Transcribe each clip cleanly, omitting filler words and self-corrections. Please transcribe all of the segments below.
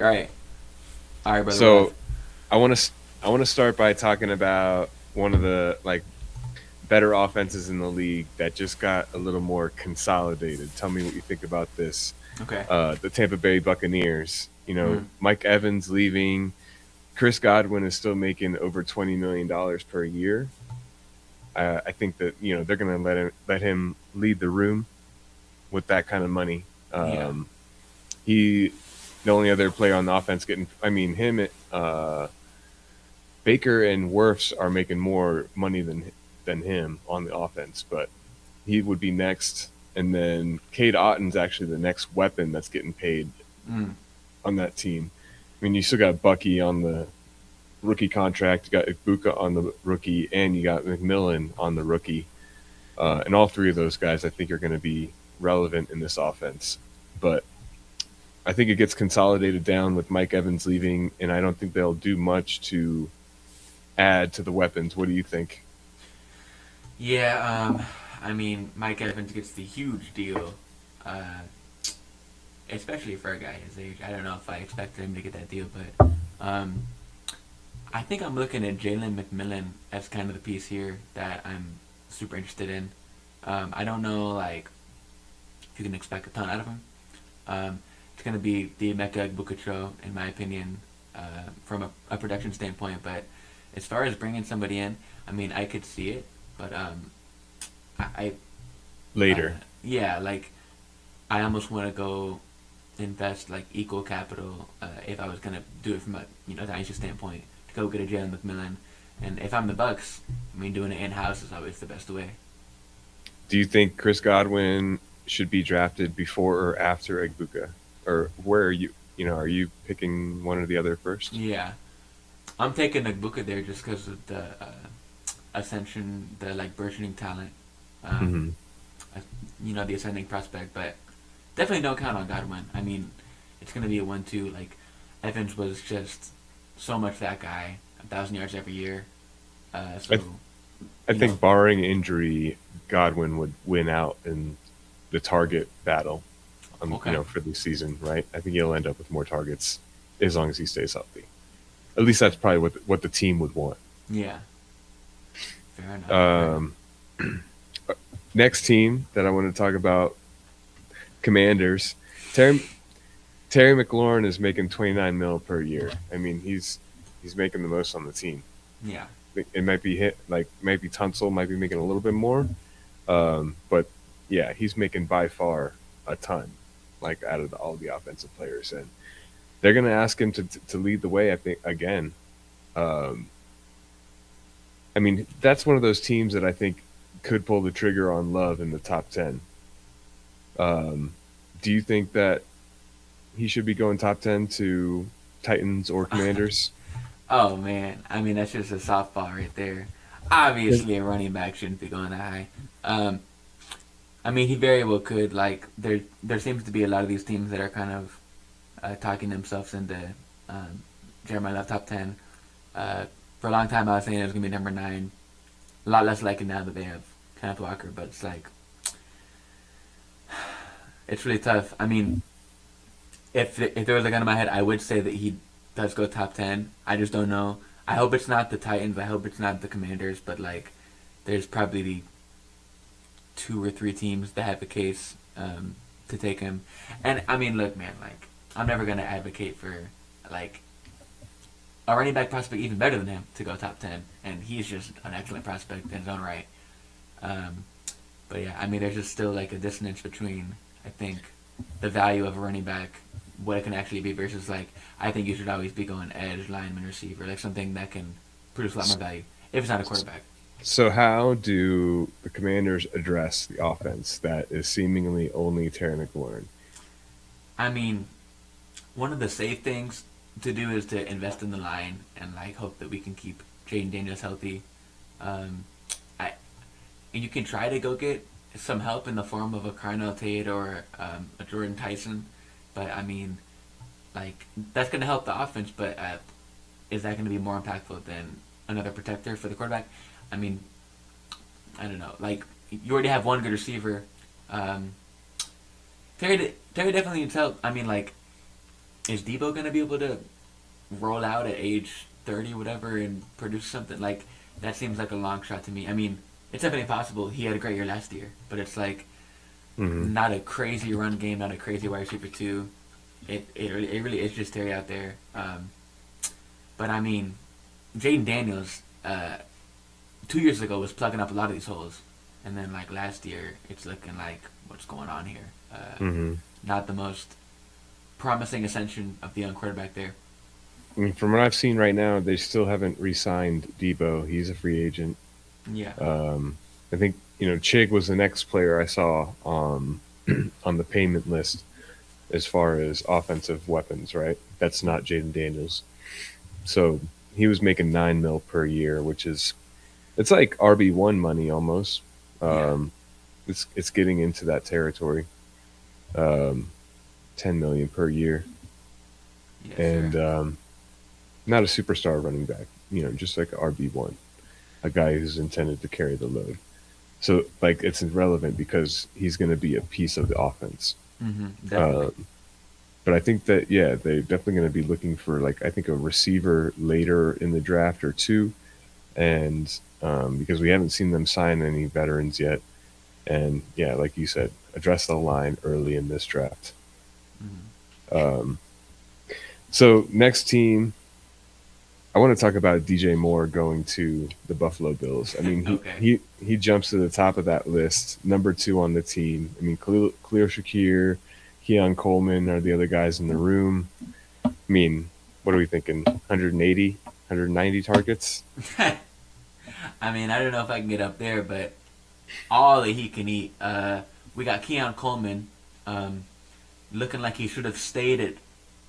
All right. All right, brother. What up? So I want to start by talking about one of the better offenses in the league that just got a little more consolidated. Tell me what you think about this. Okay. The Tampa Bay Buccaneers. Mm. Mike Evans leaving. Chris Godwin is still making over $20 million per year. I think that they're going to let him lead the room with that kind of money. Yeah. He the only other player on the offense getting. I mean him. Baker and Wirfs are making more money than him on the offense, but he would be next. And then Cade Otton's actually the next weapon that's getting paid Mm. on that team. I mean, you still got Bucky on the rookie contract, you got Ibuka on the rookie, and you got McMillan on the rookie. And all three of those guys, I think, are going to be relevant in this offense. But I think it gets consolidated down with Mike Evans leaving, and I don't think they'll do much to add to the weapons. What do you think? Yeah. I mean, Mike Evans gets the huge deal, uh, especially for a guy his age. I don't know if I expected him to get that deal, but I think I'm looking at Jalen McMillan as kind of the piece here that I'm super interested in. I don't know like if you can expect a ton out of him. It's gonna be the Emeka Egbuka in my opinion, from a production standpoint. But as far as bringing somebody in, I mean, I could see it, but I, uh, Later. yeah, like I almost want to go invest like equal capital if I was gonna do it from a dynasty standpoint to go get a Jalen McMillan. And if I'm the Bucks, I mean, doing it in house is always the best way. Do you think Chris Godwin should be drafted before or after Egbuka? Or where are you? Are you picking one or the other first? Yeah, I'm taking Egbuka there just because of the ascension, the like burgeoning talent, um, Mm-hmm. uh, the ascending prospect. But definitely don't count on Godwin. I mean, it's gonna be a 1-2. Like Evans was just so much that guy, 1,000 yards every year. I, So I you know, think barring injury, Godwin would win out in the target battle. okay, For the season, right? I think he'll end up with more targets as long as he stays healthy. At least that's probably what the team would want. yeah, fair enough, fair enough. Um, Next team that I want to talk about, Commanders. Terry Terry McLaurin is making 29 mil per year. I mean, he's making the most on the team. Yeah, It might be hit like maybe Tunsil might be making a little bit more, but yeah, he's making by far a ton, like out of all the offensive players, and they're going to ask him to lead the way. I think again. Um, I mean, that's one of those teams that I think could pull the trigger on Love in the top 10. Um, do you think that he should be going top 10 to Titans or Commanders? oh man, I mean that's just a softball right there. Obviously, a running back shouldn't be going that high. Um, I mean, he very well could. Like there seems to be a lot of these teams that are kind of talking themselves into um, Jeremiah Love top 10. Uh, for a long time, I was saying it was gonna be number 9. A lot less likely now that they have Kenneth Walker, but it's like it's really tough. I mean, if there was a gun in my head, I would say that he does go top 10. I just don't know. I hope it's not the Titans. I hope it's not the Commanders. But like, there's probably the 2 or 3 teams that have a case to take him. And I mean, look, man, like I'm never gonna advocate for like a running back prospect even better than him to go top 10, and he's just an excellent prospect in his own right. Um, but yeah, I mean, there's just still like a dissonance between I think the value of a running back, what it can actually be, versus like I think you should always be going edge, lineman, receiver, like something that can produce a lot more value if it's not a quarterback. So, how do the Commanders address the offense that is seemingly only Terry McLaurin? I mean, one of the safe things to do is to invest in the line and like hope that we can keep Jaden Daniels healthy. Um, I and you can try to go get some help in the form of a Carnell Tate or a Jordan Tyson, but I mean, like that's going to help the offense. But is that going to be more impactful than another protector for the quarterback? I mean, I don't know. Like you already have one good receiver. Um, Terry definitely needs help. I mean, like is Debo gonna be able to roll out at age 30, whatever, and produce something like that? Seems like a long shot to me. I mean, it's definitely possible. He had a great year last year, but it's like Hmm. not a crazy run game, not a crazy wide receiver two. It really is just Terry out there. But I mean, Jaden Daniels 2 years ago was plugging up a lot of these holes, and then like last year, it's looking like what's going on here. Hmm. Not the most promising ascension of the young quarterback there. I mean, from what I've seen right now, they still haven't re-signed Debo. He's a free agent. Yeah, I think Chig was the next player I saw on the payment list as far as offensive weapons. Right, that's not Jaden Daniels. So he was making 9 mil per year, which is it's like RB1 money almost. yeah, Um, it's getting into that territory. Um, 10 million per year, yes, and sir. not a superstar running back. Just like RB1, a guy who's intended to carry the load. So like it's irrelevant because he's going to be a piece of the offense. Definitely. Uh, but I think that yeah, they're definitely going to be looking for like I think a receiver later in the draft or two, and because we haven't seen them sign any veterans yet, and yeah, like you said, address the line early in this draft. Hmm. Um, so next team, I want to talk about DJ Moore going to the Buffalo Bills. I mean, he Okay. he he jumps to the top of that list, number 2 on the team. I mean, Khalil Shakir, Keon Coleman are the other guys in the room. I mean, what are we thinking? 180, 190 targets? I mean, I don't know if I can get up there, but all that he can eat. We got Keon Coleman, um, looking like he should have stayed at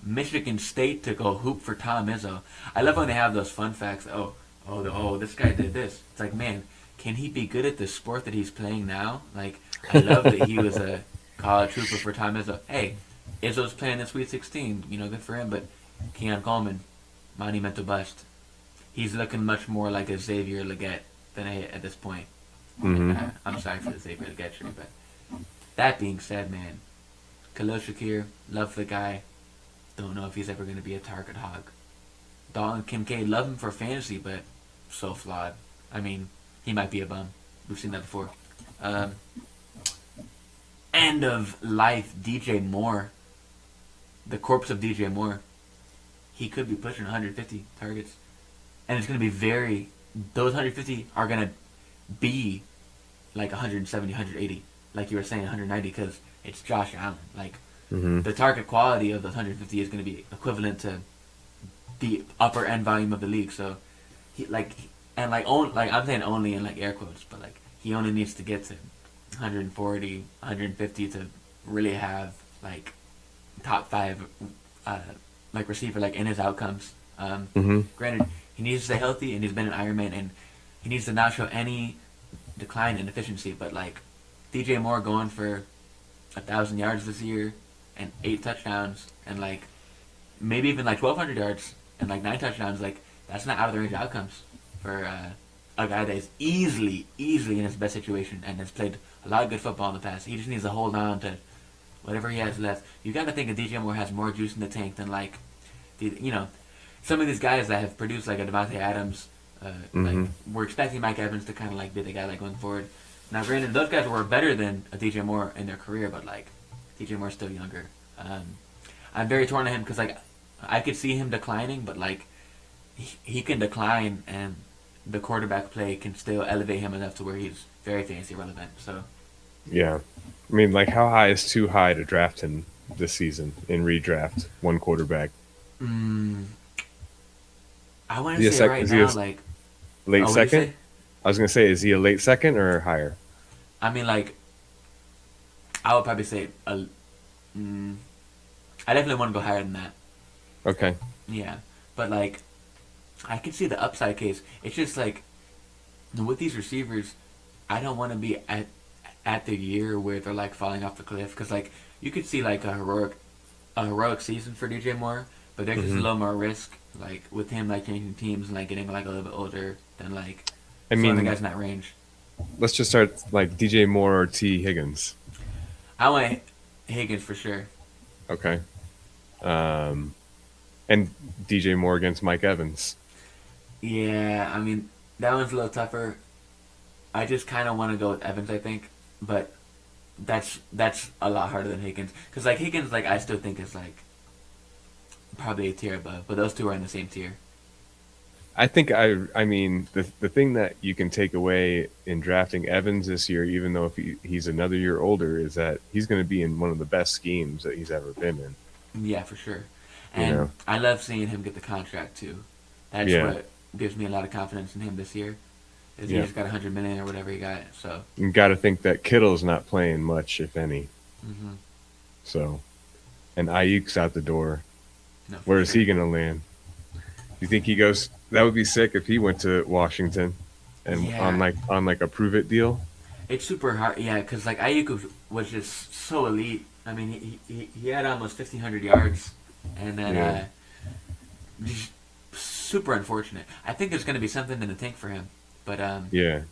Michigan State to go hoop for Tom Izzo. I love when they have those fun facts. Oh, this guy did this. It's like, man, can he be good at the sport that he's playing now? Like, I love that he was a college hooper for Tom Izzo. Hey, Izzo's playing the Sweet 16. Good for him. But Keon Coleman, monumental bust. He's looking much more like a Xavier Leggett than at this point. And Hmm. I'm sorry for the Xavier Leggett tree, but that being said, man, Khalil Shakir, love the guy. Don't know if he's ever going to be a target hog. Dalton Kincaid, love him for fantasy, but so flawed. I mean, he might be a bum. We've seen that before. Um, End of life, DJ Moore. The corpse of DJ Moore. He could be pushing 150 targets. And it's going to be those 150 are going to be like 170, 180. Like you were saying, 190 because it's Josh Allen. Like, Hmm. the target quality of the 150 is going to be equivalent to the upper end volume of the league. So he like and like I'm saying only in like air quotes, but like he only needs to get to 140, 150 to really have like top five like receiver like in his outcomes. Hmm. Granted, he needs to stay healthy and he's been an Ironman and he needs to not show any decline in efficiency. But like DJ Moore going for 1,000 yards this year and 8 touchdowns and like maybe even like 1,200 yards and like 9 touchdowns, like that's not out of the range of outcomes for a guy that is easily in his best situation and has played a lot of good football in the past. He just needs to hold on to whatever he has left. You got to think that DJ Moore has more juice in the tank than like some of these guys that have produced like a Devontae Adams. Like Hmm. we're expecting Mike Evans to kind of like be the guy like going forward. Now, granted, those guys were better than a DJ Moore in their career, but like DJ Moore's still younger. Um, I'm very torn on him because like I could see him declining, but like he can decline and the quarterback play can still elevate him enough to where he's very fantasy relevant. So Yeah. I mean, like, how high is too high to draft him this season in redraft? One quarterback. mm, I want Is to he a say sec? right Is he a now, like, late oh, what do you second? say? I was gonna say, is he a late second or higher? I mean, like, I would probably say mm, I definitely want to go higher than that. Okay. Yeah, but like I can see the upside case. It's just like with these receivers, I don't want to be at the year where they're like falling off the cliff because like you could see like a heroic season for DJ Moore, but there's just a Hmm. little more risk like with him like changing teams and like getting like a little bit older than like I some other mean, guys in that range. let's just start like DJ Moore or T Higgins. I want Higgins for sure. Okay. um, and DJ Moore against Mike Evans. Yeah, I mean that one's a little tougher. I just kind of want to go with Evans, I think, but that's a lot harder than Higgins because like Higgins, like I still think is like probably a tier above, but those two are in the same tier. I think I mean the thing that you can take away in drafting Evans this year, even though if he's another year older, is that he's going to be in one of the best schemes that he's ever been in. Yeah, for sure. You And know, I love seeing him get the contract too. That's yeah, what gives me a lot of confidence in him this year. Is he yeah. just got 100 million or whatever he got? So, You got to think that Kittle's not playing much, if any. hmm So, and Ayuk's out the door. no, for Where is sure. he going to land? You think he goes? That would be sick if he went to Washington and Yeah, on like a prove it deal. it's super hard. Yeah, because like Ayuk was just so elite. I mean, he had almost 1,500 yards, and then Yeah, just super unfortunate. I think there's going to be something in the tank for him, but yeah.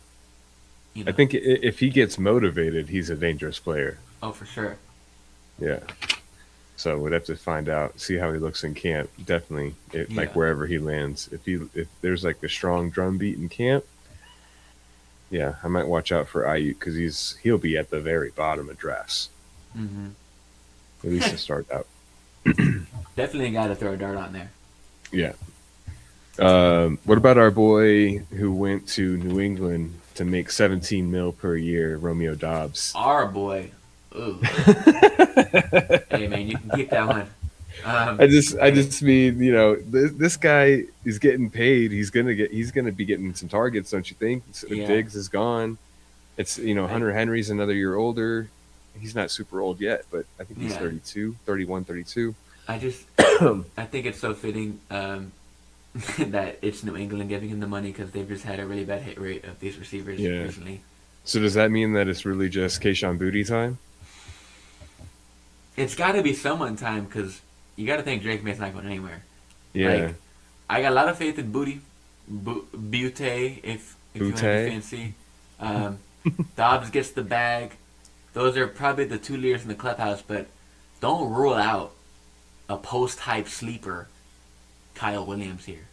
you I know, think if he gets motivated, he's a dangerous player. oh for sure. Yeah. So we'd have to find out, see how he looks in camp. Definitely, like Yeah. wherever he lands. If there's like a strong drum beat in camp, yeah, I might watch out for Ayuk because he'll be at the very bottom of drafts, hmm at least to start out. Definitely got to throw a dart on there. Yeah. What about our boy who went to New England to make 17 mil per year, Romeo Dobbs? Our boy. Ooh. Hey man, you can keep that one. I Hey, just mean, this guy is getting paid. He's gonna be getting some targets, don't you think? yeah. Diggs is gone. It's I Hunter Henry's another year older. He's not super old yet, but I think he's yeah. 32, 31, 32. I just I think it's so fitting that it's New England giving him the money because they've just had a really bad hit rate of these receivers Yeah. recently. So does that mean that it's really just Kayshawn Booty time? It's got to be someone time because you got to think Drake May's not going anywhere. Yeah. Like I got a lot of faith in Butte if you want to be Butte. fancy. Um, Dobbs gets the bag. Those are probably the two leaders in the clubhouse, but don't rule out a post hype sleeper, Kyle Williams here.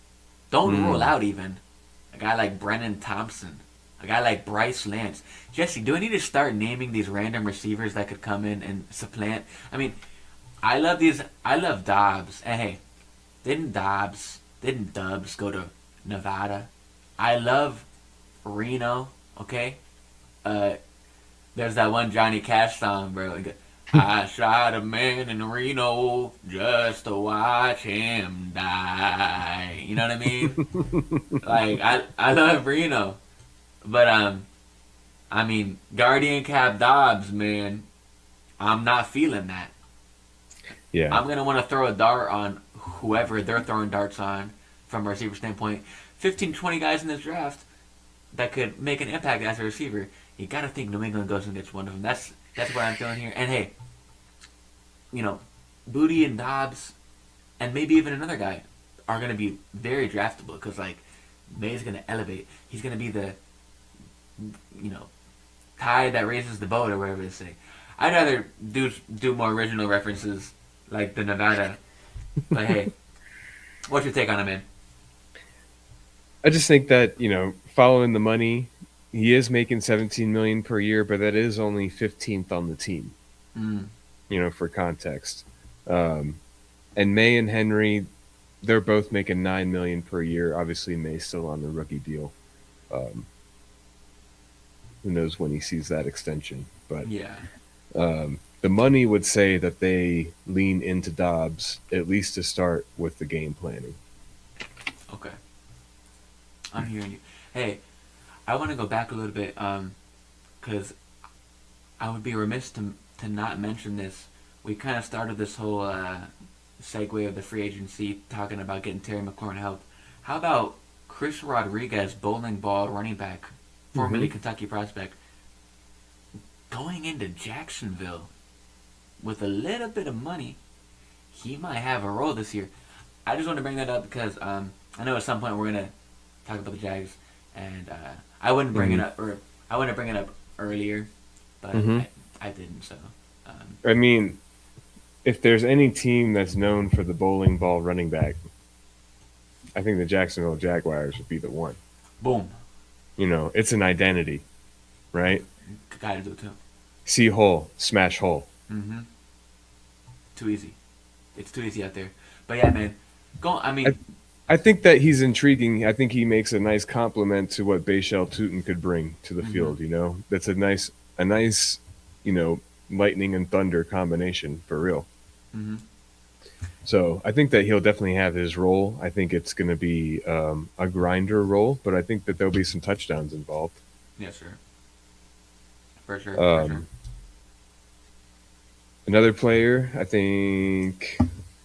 Don't rule Mm. out even a guy like Brennan Thompson, a guy like Bryce Lance. Jesse, do I need to start naming these random receivers that could come in and supplant? I mean, I love these. I love Dobbs. And hey, didn't Dubs go to Nevada? I love Reno. Okay, uh, there's that one Johnny Cash song, bro. I shot a man in Reno just to watch him die. You know what I mean? Like I love Reno, but I mean Guardian Cab Dobbs, man, I'm not feeling that. Yeah. I'm gonna want to throw a dart on whoever they're throwing darts on from a receiver standpoint. 15, 20 guys in this draft that could make an impact as a receiver. You got to think New England goes and gets one of them. That's what I'm feeling here. And hey, you know, Booty and Dobbs, and maybe even another guy, are going to be very draftable because like May's going to elevate. He's going to be the tide that raises the boat or whatever they say. I'd rather do more original references like the Nevada. But hey, what's your take on him, man? I just think that, following the money, he is making 17 million per year, but that is only 15th on the team, Mm, for context. Um, and May and Henry, they're both making 9 million per year. Obviously, May's still on the rookie deal. Um, who knows when he sees that extension? But yeah. the money would say that they lean into Dobbs at least to start with the game planning. Okay. I'm hearing you. Hey, I want to go back a little bit, because I would be remiss to not mention this. We kind of started this whole segue of the free agency talking about getting Terry McLaurin help. How about Chris Rodriguez, bowling ball running back, Mm-hmm. formerly Kentucky prospect, going into Jacksonville with a little bit of money? He might have a role this year. I just want to bring that up because I know at some point we're gonna talk about the Jags, and I wouldn't bring it Mm-hmm. up, or I wouldn't bring it up earlier, but Mm-hmm. I didn't. So um, I mean, if there's any team that's known for the bowling ball running back, I think the Jacksonville Jaguars would be the one. Boom. It's an identity, right? Gotta do it too. See hole, smash hole. Mm-hmm. Too easy. It's too easy out there. But yeah, man. Go. I I, mean, I think that he's intriguing. I think he makes a nice complement to what Bashal Tutin could bring to the mm-hmm. field. That's a nice, you know, lightning and thunder combination for real. Mm-hmm. So I think that he'll definitely have his role. I think it's going to be a grinder role, but I think that there'll be some touchdowns involved. Yes, sir. For sure. For sure. Um, Another player I think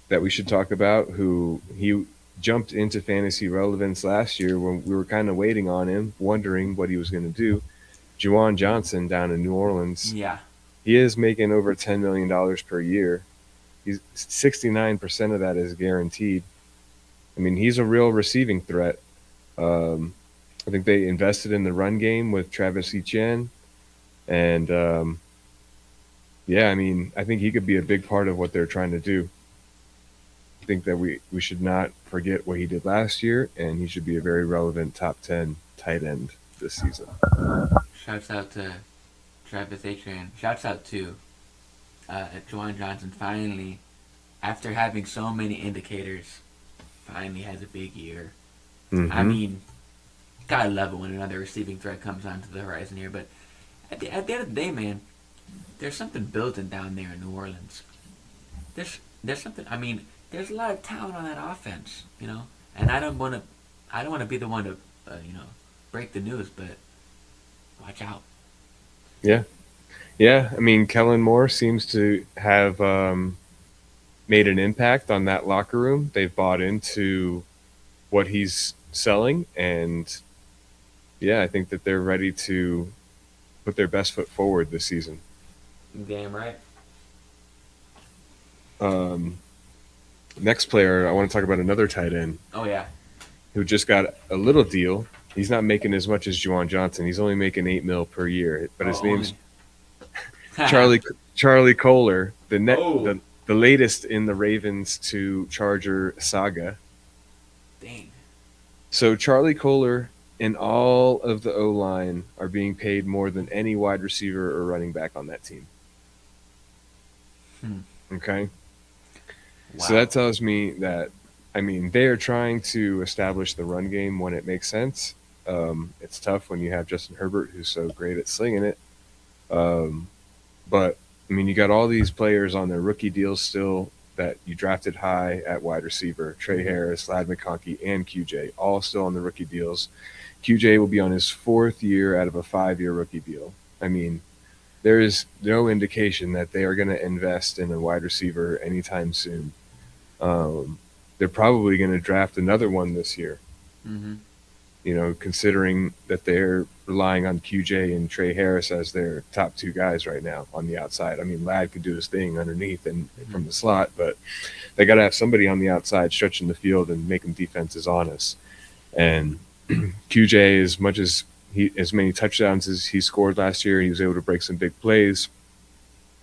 that we should talk about who he jumped into fantasy relevance last year when we were kind of waiting on him, wondering what he was going to do. Juwan Johnson down in New Orleans. Yeah. He is making over $10 million per year. He's 69% of that is guaranteed. I mean, he's a real receiving threat. Um, I think they invested in the run game with Travis Etienne, and yeah, I mean, I think he could be a big part of what they're trying to do. I think that we should not forget what he did last year, and he should be a very relevant top 10 tight end this season. Shouts out to Travis Etienne. Shouts out to Juwan Johnson. Finally, after having so many indicators, finally has a big year. I Mm-hmm. mean, gotta love it when another receiving threat comes onto the horizon here. But at the end of the day, man, there's something building down there in New Orleans. There's something. I mean, there's a lot of talent on that offense, And I don't want to be the one to, break the news, but watch out. Yeah. Yeah. I mean, Kellen Moore seems to have made an impact on that locker room. They've bought into what he's selling, and yeah, I think that they're ready to put their best foot forward this season. Damn right. Um, Next player, I want to talk about another tight end Oh yeah. who just got a little deal. He's not making as much as Juwan Johnson. He's only making $8 million per year, but his Oh, name's only. Charlie Kohler, Oh, the latest in the Ravens to Charger saga. dang. So Charlie Kohler and all of the O line are being paid more than any wide receiver or running back on that team. Hmm. Okay. So Wow. that tells me that, I mean, they are trying to establish the run game when it makes sense. It's tough when you have Justin Herbert, who's so great at slinging it. Um, but, I mean, you got all these players on their rookie deals still that you drafted high at wide receiver. Trey Harris, Lad McConkey, and QJ, all still on the rookie deals. QJ will be on his fourth year out of a 5-year rookie deal. I mean, there is no indication that they are going to invest in a wide receiver anytime soon. Um, they're probably going to draft another one this year, Mm-hmm. considering that they're relying on QJ and Trey Harris as their top two guys right now on the outside. I mean, Ladd could do his thing underneath and Mm-hmm. from the slot, but they got to have somebody on the outside stretching the field and making defenses honest. And QJ, as many touchdowns as he scored last year, he was able to break some big plays.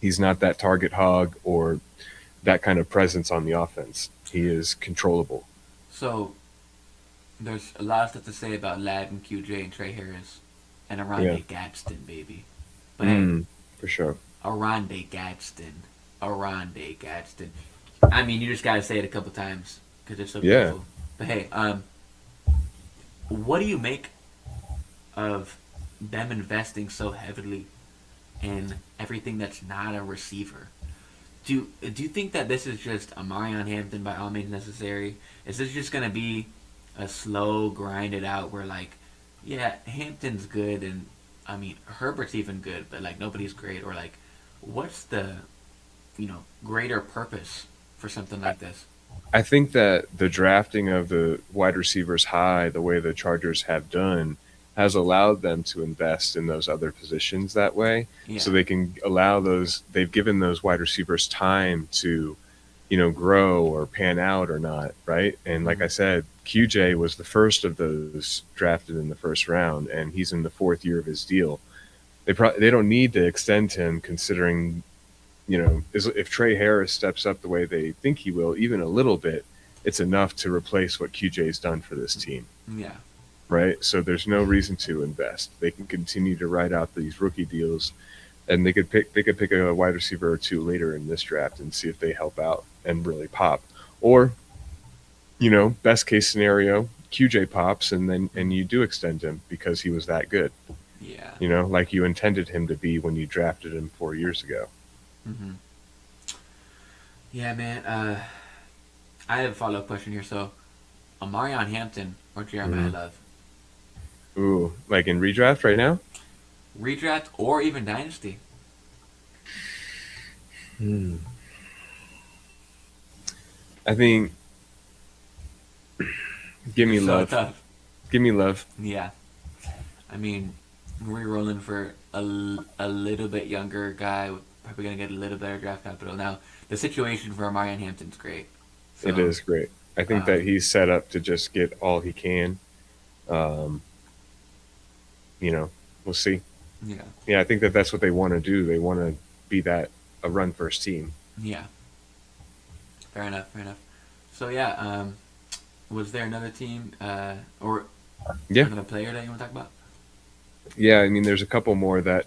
He's not that target hog or that kind of presence on the offense. He is controllable. So there's a lot of stuff to say about Ladd and QJ and Trey Harris and Yeah. Arande Gadsden, baby. But hey, Mm, for sure. Arande Gadsden. Arande Gadsden. I mean, you just gotta say it a couple times because it's so Yeah. beautiful. But hey, what do you make of them investing so heavily in everything that's not a receiver? Do you think that this is just a Marion Hampton by all means necessary? Is this just gonna be a slow grind it out where like, yeah, Hampton's good and I mean Herbert's even good, but like nobody's great or like, what's the greater purpose for something like this? I think that the drafting of the wide receivers high, the way the Chargers have done, has allowed them to invest in those other positions that way. Yeah. So they can they've given those wide receivers time to, grow or pan out or not, right? And like Mm-hmm. I said, QJ was the first of those drafted in the first round, and he's in the fourth year of his deal. They don't need to extend him considering if Trey Harris steps up the way they think he will, even a little bit, it's enough to replace what QJ's done for this team, Yeah. right? So there's no reason to invest. They can continue to ride out these rookie deals, and they could pick a wide receiver or two later in this draft and see if they help out and really pop. Or, best case scenario, QJ pops and you do extend him because he was that good. Yeah. Like you intended him to be when you drafted him 4 years ago. Hmm. Yeah, man. I have a follow up question here. So, Amarion Hampton or Jeremiah Mhm. Love, Ooh, like in redraft right now? redraft or even dynasty? Hmm. I think give me It's so love. tough. Give me love. Yeah. I mean, we're rolling for a little bit younger guy, probably gonna get a little better draft capital. Now, the situation for Amarion Hampton's great. It So, is great. I think that um, he's set up to just get all he can. Um, you know, we'll see. yeah, Yeah, I think that that's what they want to do. They want to be that a run first team. yeah. Fair enough. Fair enough. So yeah, was there another team or Yeah, another player that you want to talk about? yeah. I mean, there's a couple more that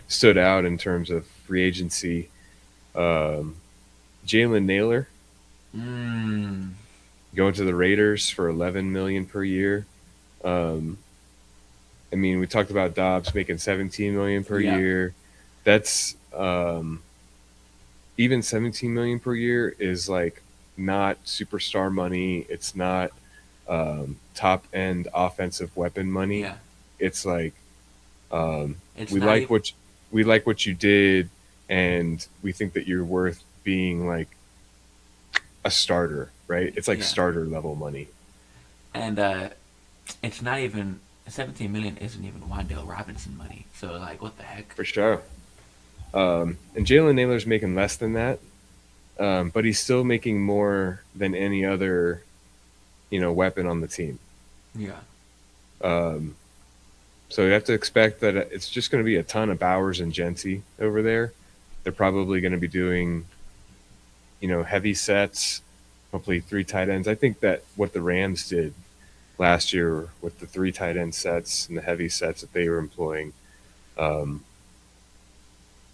stood out in terms of free agency. Um, Jalen Naylor Mmm. going to the Raiders for 11 million per year. Um, I mean, we talked about Dobbs making 17 million per Yeah. year. That's even 17 million per year is like not superstar money. It's not top end offensive weapon money. Yeah. It's like um, It's we not like even. what you did, and we think that you're worth being like a starter, right? It's like Yeah. starter level money And it's not even 17 million. Isn't even Wandale Robinson money. So like, what the heck? for sure. And Jalen Naylor's making less than that, but he's still making more than any other, weapon on the team. Yeah. Um, so you have to expect that it's just going to be a ton of Bowers and Genty over there. They're probably going to be doing, heavy sets, hopefully three tight ends. I think that what the Rams did last year with the three tight end sets and the heavy sets that they were employing um,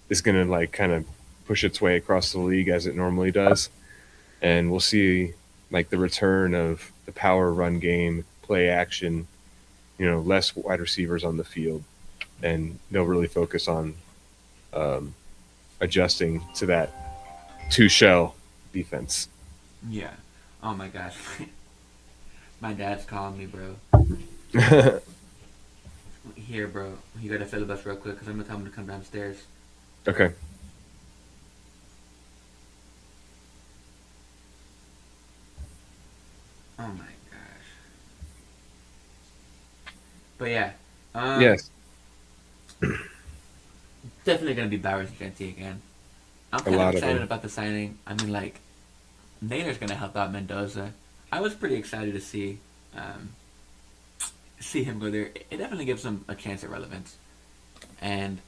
is going to like kind of push its way across the league as it normally does. And we'll see like the return of the power run game, play action, less wide receivers on the field, and they'll really focus on um, adjusting to that two shell defense. Yeah. Oh my gosh. My dad's calling me, bro. Here, bro. You gotta filibuster real quick because I'm gonna tell him to come downstairs. Okay. Oh my gosh. But yeah, um, Yes, definitely gonna be Bowers and Genty again. I'm a kind of lot of excited them. about the signing. I mean, like, Nader's gonna help out Mendoza. I was pretty excited to um, see him go there. It definitely gives him a chance at relevance. And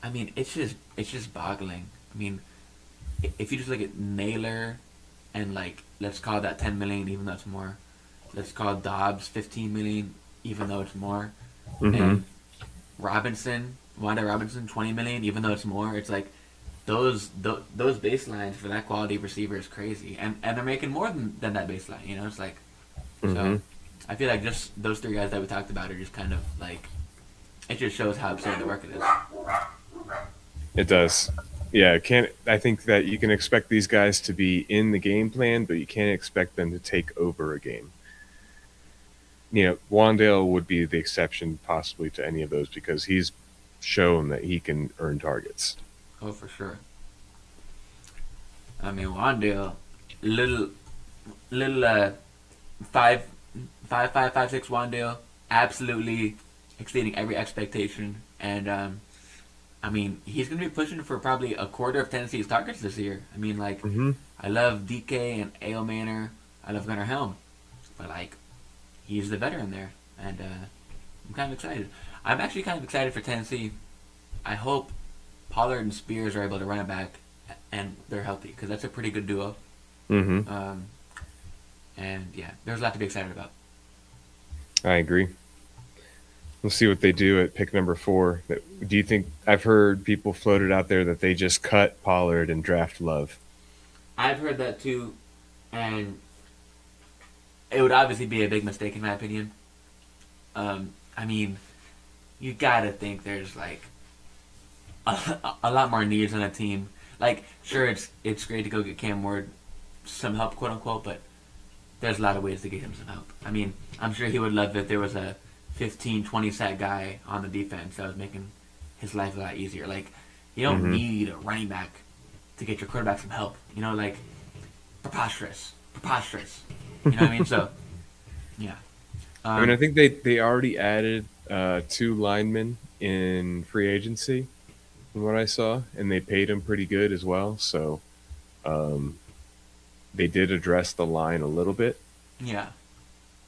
I mean, it's just boggling. I mean, if you just look at Naylor and like let's call that 10 million, even though it's more. Let's call Dobbs 15 million, even though it's more. Hmm. And Wanda Robinson 20 million, even though it's more. It's like those baselines for that quality receiver is crazy, and they're making more than that baseline. It's like Hmm. so. I feel like just those three guys that we talked about are just kind of like it just shows how absurd the work it is. It does. Yeah, can't. I think that you can expect these guys to be in the game plan, but you can't expect them to take over a game. Wandale would be the exception possibly to any of those because he's shown that he can earn targets. Oh, for sure. I mean, Wandale, little little five five six Wandale, absolutely exceeding every expectation, and I mean, he's going to be pushing for probably a quarter of Tennessee's targets this year. I mean, like, Hmm. I love DK and Ale Manor. I love Gunnar Helm. But, like, he's the veteran there. And I'm kind of excited. I'm actually kind of excited for Tennessee. I hope Pollard and Spears are able to run it back and they're healthy because that's a pretty good duo. Mm-hmm. Um, and yeah, there's a lot to be excited about. I agree. We'll see what they do at pick number 4. Do you think I've heard people floated out there that they just cut Pollard and draft Love? I've heard that too, and it would obviously be a big mistake in my opinion. I mean, you gotta think there's like a lot more needs on a team. Like, sure, it's great to go get Cam Ward some help, quote unquote, but there's a lot of ways to get him some help. I mean, I'm sure he would love if there was a 15, 20 sack guy on the defense that was making his life a lot easier. Like, you don't Mm-hmm. need a running back to get your quarterback some help. You know, like, preposterous. Preposterous. You know what I mean? So, yeah. I mean, I Um, think they already added 2 linemen in free agency, from what I saw, and they paid him pretty good as well. So um, they did address the line a little bit. yeah.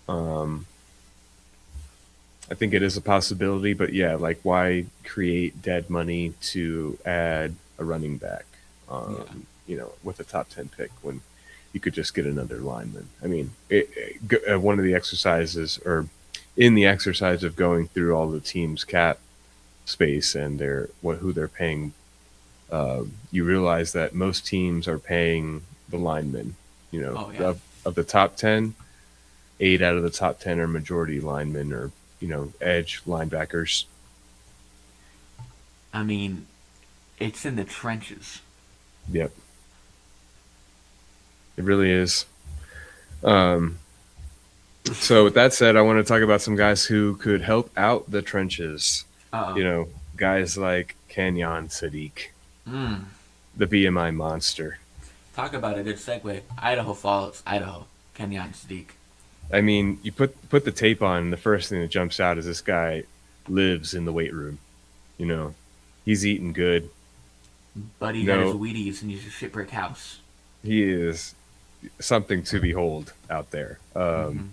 Um, I think it is a possibility, but yeah, like why create dead money to add a running back, Yeah. with a top 10 pick when you could just get another lineman. I mean, one of the exercises, or in the exercise of going through all the team's cap space and who they're paying, you realize that most teams are paying the linemen. Oh, yeah. Of the top 10, 8 out of the top 10 are majority linemen or edge linebackers. I mean, it's in the trenches. Yep, it really is. Um, so with that said, I want to talk about some guys who could help out the trenches. Uh You know, guys like Kenyon Sadiq, oh. Mm. the BMI monster. Talk about a good segue. Idaho Falls, Idaho. Kenyon Sadiq. I mean, you put the tape on, and the first thing that jumps out is this guy lives in the weight room. You know, he's eating good. Buddy got his No, Wheaties and he's a shitbrick house. he is something to behold out there. Mm-hmm.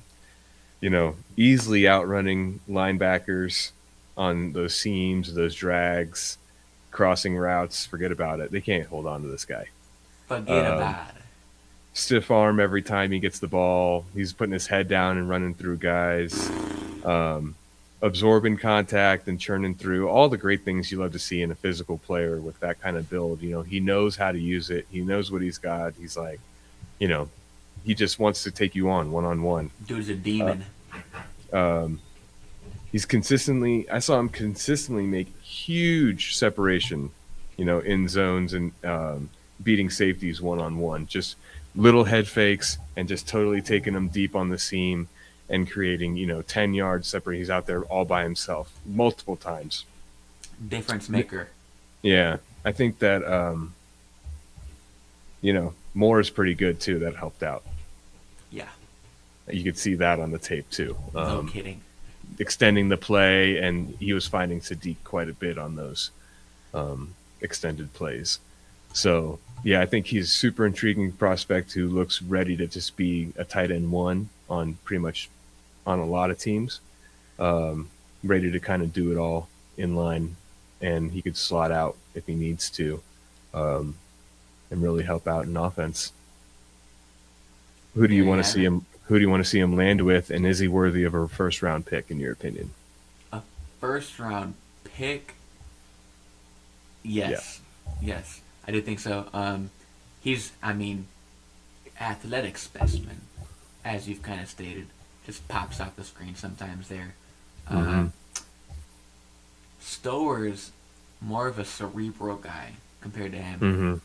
Easily outrunning linebackers on those seams, those drags, crossing routes. Forget about it. They can't hold on to this guy. Forget Um, about it. Stiff arm every time he gets the ball. He's putting his head down and running through guys, um, absorbing contact and churning through all the great things you love to see in a physical player with that kind of build. He knows how to use it. He knows what he's got. He's like, you know, he just wants to take you on one. Dude's a demon. Um, I saw him consistently make huge separation, in zones and beating safeties one. Just little head fakes and just totally taking them deep on the seam and creating, 10 yards separate. He's out there all by himself multiple times. Difference maker. Yeah. I think that, Moore is pretty good too. That helped out. Yeah. You could see that on the tape too. No kidding. Extending the play, and he was finding Sadiq quite a bit on those extended plays. So, yeah, I think he's a super intriguing prospect who looks ready to just be a tight end one on pretty much on a lot of teams, ready to kind of do it all in line, and he could slot out if he needs to, um, and really help out in offense. Who do There you you want to have see it. him? Who do you want to see him land with, and is he worthy of a first round pick in your opinion? A first round pick. Yeah. Yes. Yes. I do think so. He's, I mean, athletic specimen, as you've kind of stated, just pops off the screen sometimes there. Mm-hmm. Uh, Stower's more of a cerebral guy compared to him. Mm-hmm.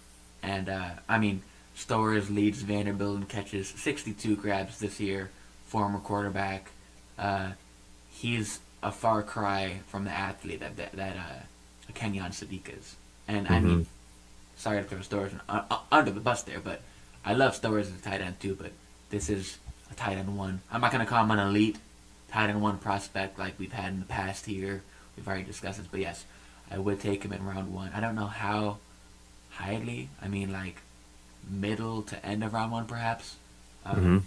And, I mean, Stowers leads Vanderbilt in catches, 62 grabs this year, former quarterback. Uh, he's a far cry from the athlete that Kenyon Sadiq is. And, I Mm-hmm. mean, sorry to throw Stowers under the bus there, but I love Stowers as a tight end too, but this is a tight end one. I'm not going to call him an elite tight end one prospect like we've had in the past here. We've already discussed this, but yes, I would take him in round one. I don't know how highly. I mean, like middle to end of round one, perhaps. Mm-hmm.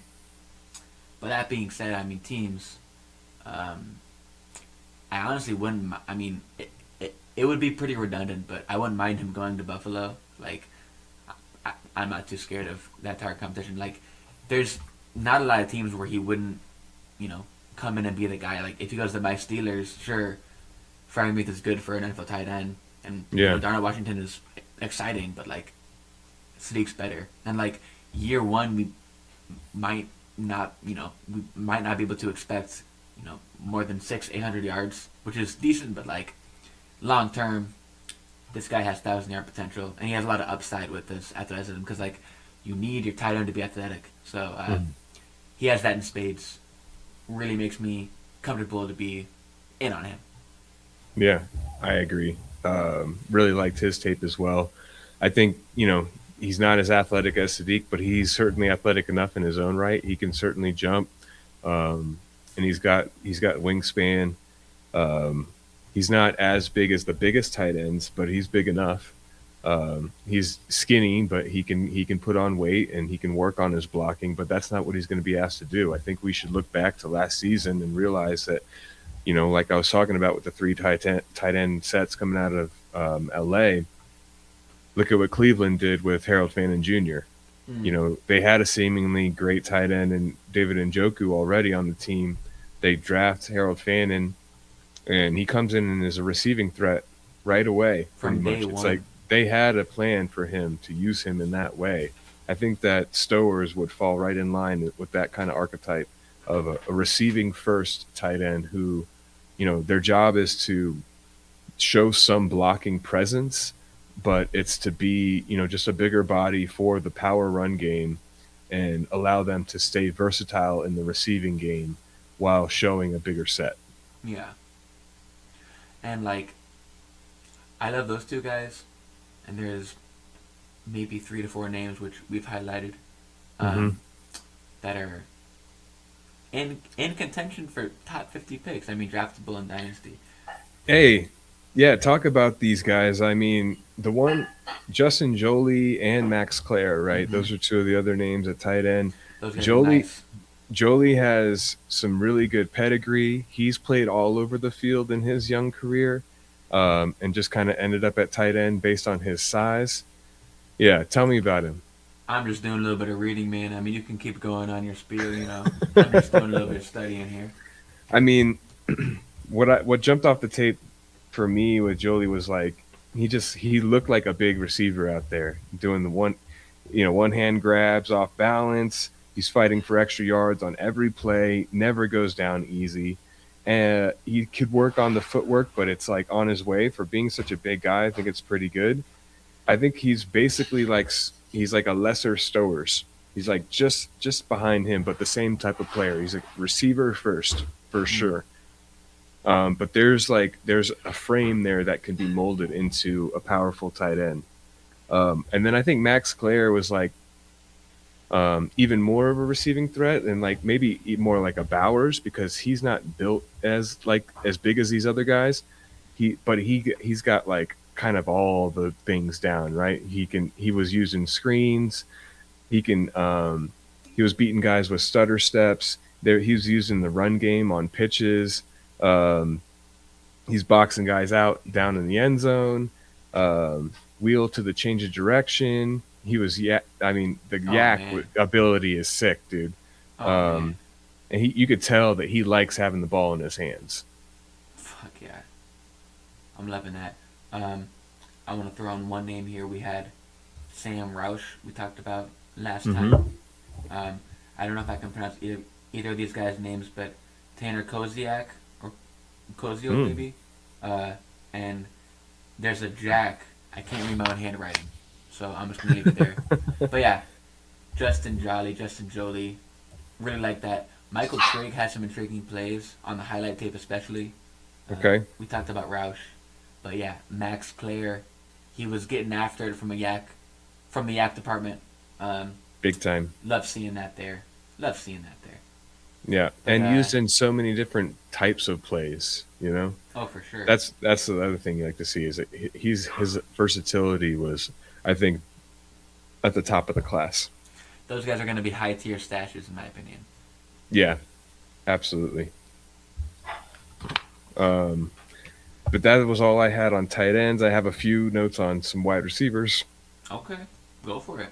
But that being said, I mean, teams. Um, I honestly wouldn't. I mean, it would be pretty redundant, but I wouldn't mind him going to Buffalo. Like, I'm not too scared of that target competition. Like, there's not a lot of teams where he wouldn't, you know, come in and be the guy. Like, if he goes to my Steelers, sure, Freiermuth is good for an NFL tight end, and Yeah. Darnell Washington is exciting, but like, Sadiq's better. And like, year one, might we might not be able to expect, more than 800 yards, which is decent, but like, long term, this guy has 1,000 yard potential, and he has a lot of upside with this athleticism because like, you need your tight end to be athletic. So he has that in spades. Really makes me comfortable to be in on him. Yeah, I agree. Really liked his tape as well. I think, he's not as athletic as Sadiq, but he's certainly athletic enough in his own right. He can certainly jump, and he's got wingspan. Um, he's not as big as the biggest tight ends, but he's big enough. He's skinny, but he can put on weight and he can work on his blocking. But that's not what he's going to be asked to do. I think we should look back to last season and realize that, like I was talking about with the three tight end sets coming out of LA. Look at what Cleveland did with Harold Fannin Jr. They had a seemingly great tight end and David Njoku already on the team. They draft Harold Fannin, and he comes in and is a receiving threat right away. Pretty From much, day it's one. like they had a plan for him to use him in that way. I think that Stowers would fall right in line with that kind of archetype of a receiving first tight end who, their job is to show some blocking presence, but it's to be, just a bigger body for the power run game and allow them to stay versatile in the receiving game while showing a bigger set. Yeah. And like, I love those two guys, and there's maybe 3 to 4 names which we've highlighted, Hmm. um, that are in contention for top 50 picks. I mean, draftable in Dynasty. Hey, yeah, talk about these guys. I mean, the one, Justin Jolie and Max Clare, right? Hmm. Those are two of the other names at tight end. Those guys are Jolie nice. Jolie has some really good pedigree. He's played all over the field in his young career, and just kind of ended up at tight end based on his size. Yeah, tell me about him. I'm just doing a little bit of reading, man. I mean, you can keep going on your spiel. I'm just doing a little bit of studying here. I mean, what jumped off the tape for me with Jolie was like he looked like a big receiver out there doing the one hand grabs off balance. He's fighting for extra yards on every play, never goes down easy. And he could work on the footwork, but it's like on his way for being such a big guy. I think it's pretty good. I think he's basically like he's like a lesser Stowers. He's like just behind him, but the same type of player. He's a receiver first for Mm. sure. But there's a frame there that can be molded into a powerful tight end. And then I think Max Clare was like even more of a receiving threat, and like maybe more like a Bowers because he's not built as big as these other guys. He's got like kind of all the things down, right? He was using screens. He was beating guys with stutter steps. He was using the run game on pitches. Um, he's boxing guys out down in the end zone. Wheel to the change of direction. He was I mean, the Oh yak man. ability is sick, dude. Oh man. Um, and you could tell that he likes having the ball in his hands. Fuck yeah. I'm loving that. Um, I want to throw in one name here. We had Sam Roush. We talked about last Hmm. time. I don't know if I can pronounce either of these guys' names, but Tanner Koziak or Kozio Mm. maybe. And there's a Jack. I can't read my own handwriting, so I'm just gonna leave it there. But yeah, Justin Jolie, really like that. Michael Trigg has some intriguing plays on the highlight tape, especially. Okay. We talked about Roush, but yeah, Max Clare, he was getting after it from the yak department. Um, Big time. love seeing that there. Love seeing that there. Yeah, But and used in so many different types of plays. oh, for sure, That's the other thing you like to see is that his versatility was, I think, at the top of the class. those guys are going to be high tier stashes in my opinion. Yeah, absolutely. Um, but that was all I had on tight ends. I have a few notes on some wide receivers. Okay, go for it.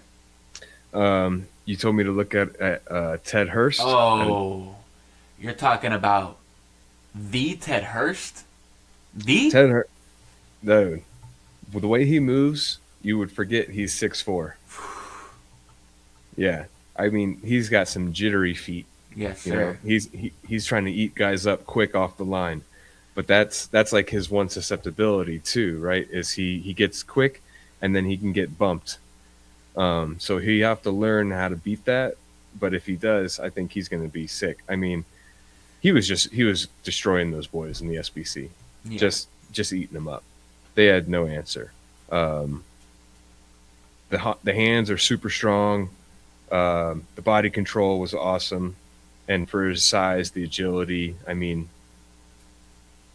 You told me to look at Ted Hurst. Oh, you're talking about the Ted Hurst? The? Ted Hurst, the way he moves, you would forget he's 6'4". Yeah, I mean he's got some jittery feet. Yes, You know, sir. he's trying to eat guys up quick off the line, but that's like his one susceptibility too, right? Is he gets quick, and then he can get bumped. So he have to learn how to beat that. But if he does, I think he's going to be sick. I mean, he was destroying those boys in the SBC, Yeah. just eating them up. They had no answer. Um, the hands are super strong. The body control was awesome, and for his size, the agility. I mean,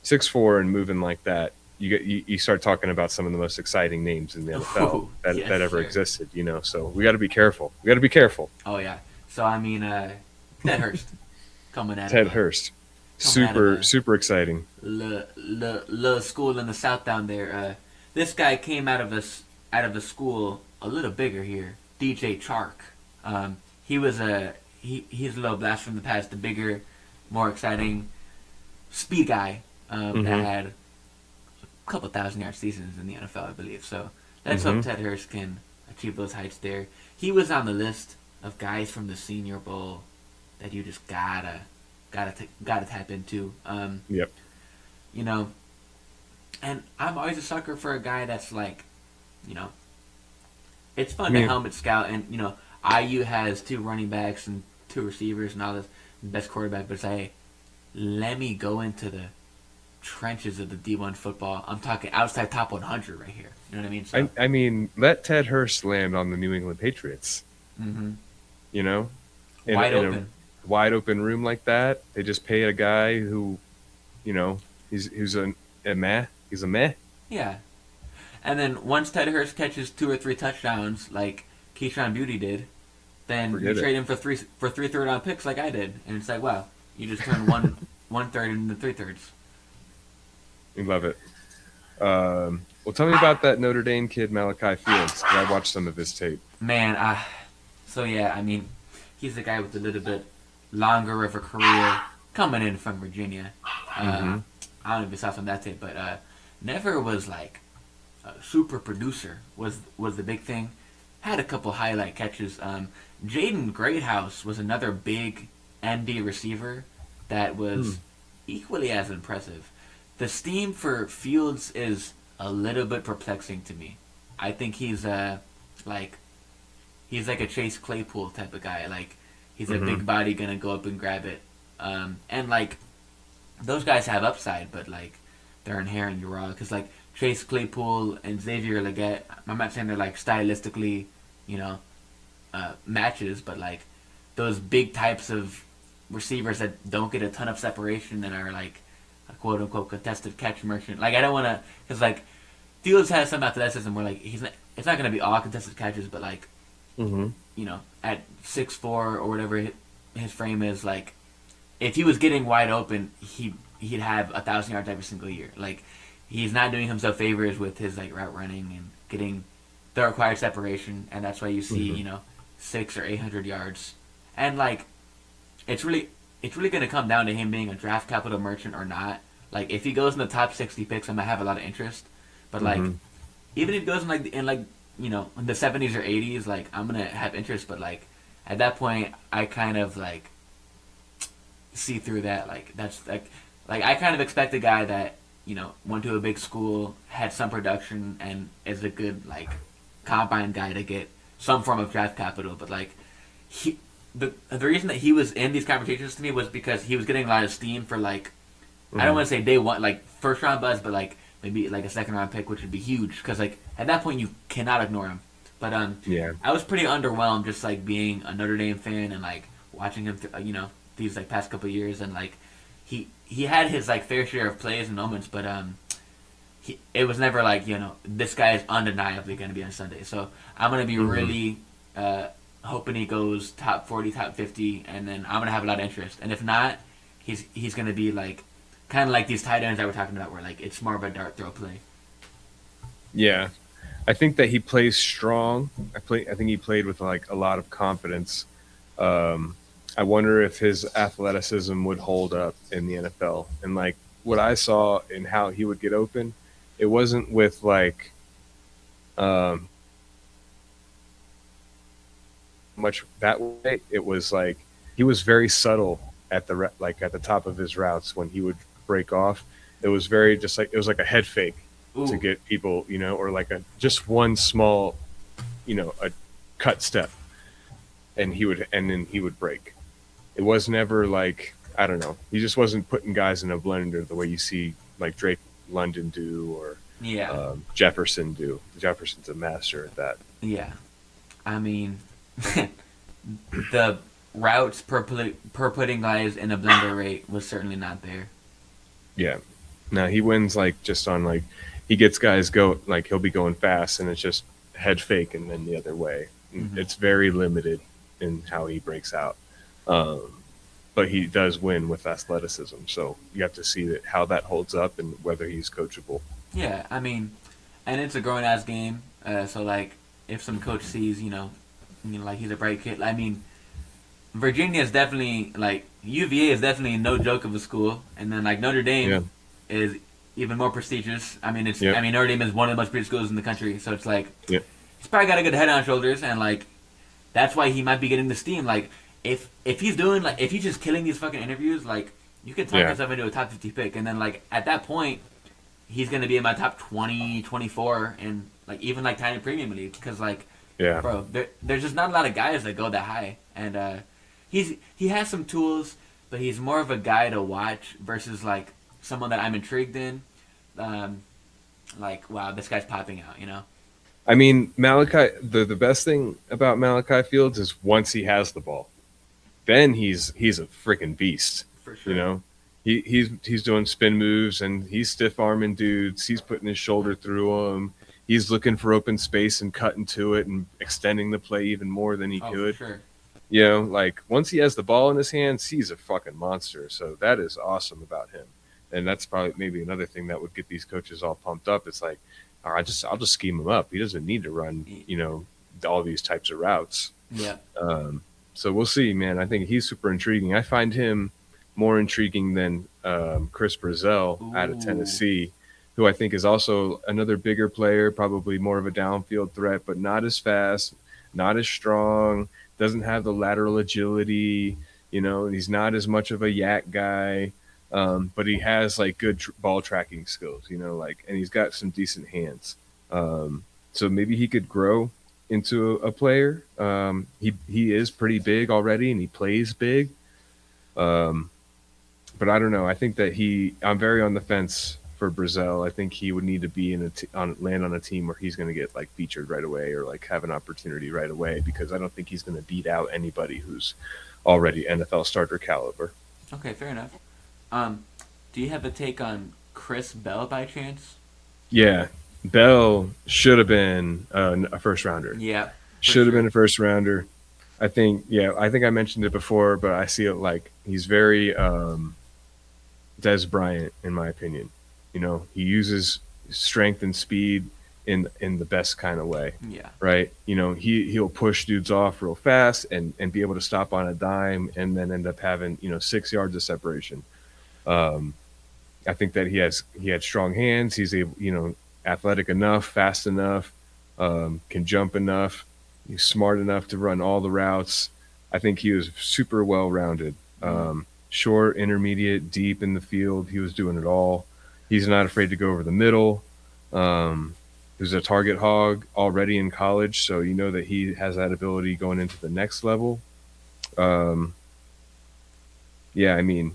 6'4" and moving like that, you start talking about some of the most exciting names in the NFL Oh, yes, that ever sir. existed. You know, so we got to be careful. We got to be careful. Oh yeah. So I mean, Ted Hurst coming out of Ted a Hurst, coming out of a super exciting. little school in the South down there. This guy came out of the school a little bigger here. DJ Chark. He was he's a little blast from the past. The bigger, more exciting speed guy that Hmm. had a couple thousand yard seasons in the NFL, I believe. So let's hope Hmm. Ted Hurst can achieve those heights there. He was on the list of guys from the Senior Bowl that you just gotta tap into. Yep. You know, and I'm always a sucker for a guy that's like, you know, it's I fun to mean, helmet scout, and you know, IU has two running backs and two receivers and all this, best quarterback, but it's like, hey, let me go into the trenches of the D1 football. I'm talking outside top 100 right here. You know what I mean? So, I mean, let Ted Hurst land on the New England Patriots. hmm You know, wide in a open. wide open room like that, they just pay a guy who, you know, who's a meh. He's a meh. Yeah. And then once Ted Hurst catches two or three touchdowns, like Keyshawn Beauty did, then you Forget it. trade him for three third round picks like I did, and it's like, wow, you just turned one third into three thirds. We love it. Well, tell me about that Notre Dame kid, Malachi Fields. 'Cause I watched some of his tape. Man, so yeah, I mean, he's the guy with a little bit longer of a career coming in from Virginia. Hmm. I don't know if you saw some of that tape, but never was like a super producer was the big thing. Had a couple highlight catches. Jaden Greathouse was another big ND receiver that was equally as impressive. The steam for Fields is a little bit perplexing to me. I think like he's like a Chase Claypool type of guy. Like he's a Hmm. big body gonna go up and grab it. And like those guys have upside, but like they're inherently raw. Because like Chase Claypool and Xavier Legette, I'm not saying they're like stylistically, you know, matches, but like those big types of receivers that don't get a ton of separation and are like a quote unquote contested catch merchant. Like I don't want to, because like Fields has some athleticism where like he's not, it's not going to be all contested catches, but like Hmm. you know at 6'4" or whatever his frame is, like if he was getting wide open, he'd have 1,000 yards every single year. Like he's not doing himself favors with his like route running and getting the required separation, and that's why you see Hmm. 600 or 800 yards, and like it's really gonna come down to him being a draft capital merchant or not. Like if he goes in the top 60 picks, I'm gonna have a lot of interest, but like Hmm. even if he goes in like in the 70s or 80s, like I'm gonna have interest, but like at that point I kind of like see through that. Like that's like I kind of expect a guy that went to a big school, had some production, and is a good like combine guy to get some form of draft capital. But like he, the reason that he was in these conversations to me was because he was getting a lot of steam for like I don't Hmm. want to say day one like first round buzz, but like maybe like a second round pick, which would be huge because like at that point you cannot ignore him. But Yeah. I was pretty underwhelmed just like being a Notre Dame fan and like watching him, these like past couple of years, and like he had his like fair share of plays and moments, but it was never like this guy is undeniably going to be on Sunday. So I'm going to be Hmm. really hoping he goes top 40, top 50, and then I'm going to have a lot of interest. And if not, he's going to be like kind of like these tight ends that we're talking about, where like it's more of a dart throw play. Yeah. I think that he plays strong. I think he played with like a lot of confidence. Um, I wonder if his athleticism would hold up in the NFL. And like what I saw in how he would get open, it wasn't with like um, much that way. It was like he was very subtle at the like at the top of his routes when he would break off. It was very just like it was like a head fake to Ooh, get people, or like a just one small, a cut step, and then he would break. It was never like I don't know. He just wasn't putting guys in a blender the way you see like Drake London do or yeah, Jefferson do. Jefferson's a master at that. yeah. I mean, the routes per putting guys in a blender rate was certainly not there. Yeah. Now he wins like just on like he gets guys go like he'll be going fast and it's just head fake and then the other way. Hmm. It's very limited in how he breaks out. Um, but he does win with athleticism. So you have to see that how that holds up and whether he's coachable. Yeah, I mean, and it's a grown ass game. So like, if some coach sees, like he's a bright kid. I mean, Virginia is definitely like UVA is definitely no joke of a school, and then like Notre Yeah. Dame is even more prestigious. I mean, Yeah. Notre Dame is one of the most prestigious schools in the country, so it's like Yeah. he's probably got a good head on his shoulders, and like that's why he might be getting the steam. Like if he's doing like if he's just killing these fucking interviews, like you could talk Yeah. yourself into a top 50 pick, and then like at that point he's gonna be in my top 20, 24, and like even like tiny premium league because like Yeah. bro, there's just not a lot of guys that go that high, and he has some tools, but he's more of a guy to watch versus like someone that I'm intrigued in. Um, like wow, this guy's popping out, you know? I mean, Malachi. The best thing about Malachi Fields is once he has the ball, then he's a freaking beast. For You sure. know, he's doing spin moves and he's stiff arming dudes. He's putting his shoulder through them. He's looking for open space and cutting to it and extending the play even more than he Oh, for could. sure. Like once he has the ball in his hands, he's a fucking monster. So that is awesome about him. And that's probably maybe another thing that would get these coaches all pumped up. It's like, I'll just scheme him up. He doesn't need to run, all these types of routes. Yeah. Um, so we'll see, man. I think he's super intriguing. I find him more intriguing than Chris Brazell out of Ooh. Tennessee, who I think is also another bigger player, probably more of a downfield threat, but not as fast, not as strong, doesn't have the lateral agility. He's not as much of a yak guy, but he has like good ball tracking skills. And he's got some decent hands. So maybe he could grow into a player. He is pretty big already, and he plays big. Um, but I don't know. I think that I'm very on the fence for Brazil. I think he would need to be land on a team where he's going to get like featured right away or like have an opportunity right away because I don't think he's going to beat out anybody who's already NFL starter caliber. Okay, fair enough. Um, do you have a take on Chris Bell by chance? Yeah, Bell should have been a first rounder. Yeah, for Should have been sure. a first rounder. I think I mentioned it before, but I see it like he's very Des Bryant in my opinion. He uses strength and speed in the best kind of way, Yeah. right? He'll push dudes off real fast and be able to stop on a dime and then end up having 6 yards of separation. Um, I think that he had strong hands. He's able, athletic enough, fast enough, can jump enough. He's smart enough to run all the routes. I think he was super well rounded. Mm. Short, intermediate, deep in the field. He was doing it all. He's not afraid to go over the middle. He was a target hog already in college, so you know that he has that ability going into the next level. Um, yeah, I mean,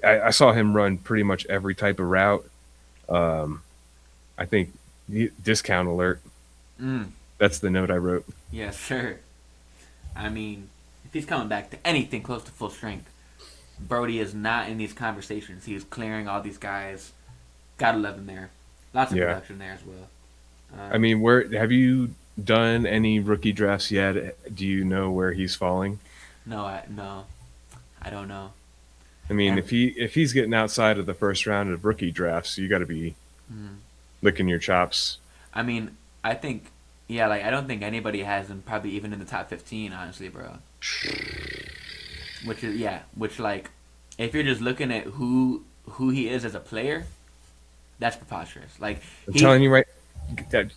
I saw him run pretty much every type of route. Um, I think discount alert. Mm. That's the note I wrote. Yeah, sure. I mean, if he's coming back to anything close to full strength, Brody is not in these conversations. He is clearing all these guys. Gotta love him there. Lots of Yeah. production there as well. I Um, mean, where have you done any rookie drafts yet? Do you know where he's falling? no, I don't know. I mean, And if he's getting outside of the first round of rookie drafts, you got to be mm, licking your chops. I mean, I think, yeah, like I don't think anybody has him probably even in the top 15, honestly, bro. Which is yeah, which like, if you're just looking at who he is as a player, that's preposterous. Like I'm he, telling you right,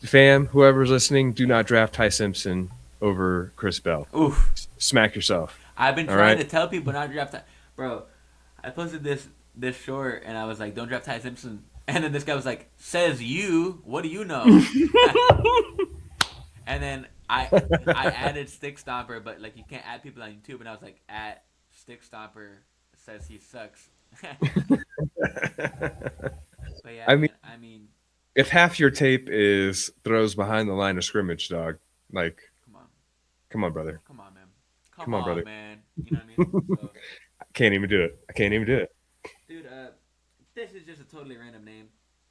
fam, whoever's listening, do not draft Ty Simpson over Chris Bell. oof. Smack yourself. I've been All trying right. to tell people not to draft. Bro, I posted this short and I was like, don't draft Ty Simpson. And then this guy was like, says you. What do you know? And then I added Stick Stomper, but like you can't add people on YouTube, and I was like, at Stick Stomper says he sucks. But yeah, I mean, man. I mean, if half your tape is throws behind the line of scrimmage, dog, like, come on, come on, brother. come on, man, come Come on, on, brother. man. You know what I mean? So, I can't even do it. I can't even do it. dude, this is just a totally random name.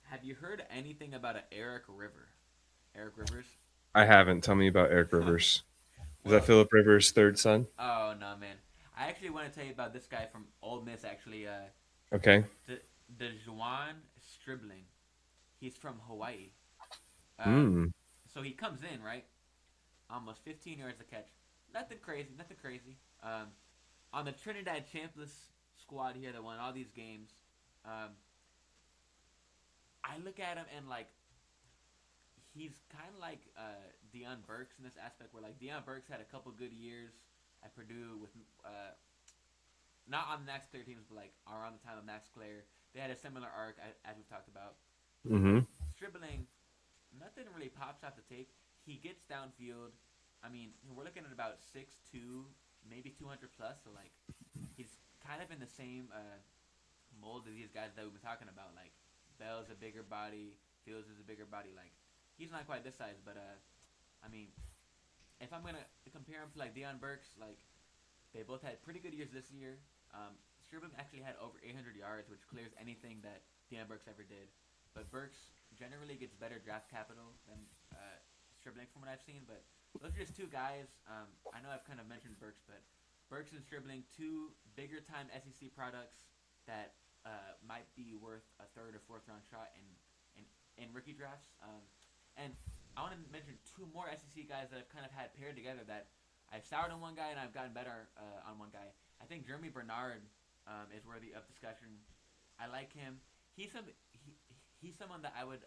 Have you heard anything about a Eric River? Eric Rivers? I haven't. Tell me about Eric Rivers. Is that Well, Philip Rivers' third son? oh no, man. I actually want to tell you about this guy from Ole Miss. Actually, Okay. the Juwan Stribling. He's from Hawaii. Uh, Hmm. so he comes in right, almost 15 yards a catch. Nothing crazy, nothing crazy. On the Trinidad Champless squad here that won all these games, um, I look at him and like he's kind of like Deion Burks in this aspect, where like Deion Burks had a couple good years at Purdue with not on the Max Clear teams, but like around the time of Max Clear. They had a similar arc as we've talked about. Mm-hmm. Stribling, nothing really pops off the tape. He gets downfield. I mean, we're looking at about 6'2", maybe 200 plus. So like, he's kind of in the same mold as these guys that we've been talking about. Like, Bell's a bigger body, Fields is a bigger body. Like, he's not quite this size, but I mean, if I'm gonna compare him to like Deion Burks, like they both had pretty good years this year. Stribling actually had over 800 yards, which clears anything that Deion Burks ever did. But Burks generally gets better draft capital than Stribling from what I've seen. But those are just two guys. I know I've kind of mentioned Burks, but Burks and Stribling, two bigger time SEC products that might be worth a third or fourth round shot in rookie drafts. And I want to mention two more SEC guys that I've kind of had paired together that I've soured on one guy and I've gotten better on one guy. I think Jeremy Bernard is worthy of discussion. I like him. He's some he's someone that I would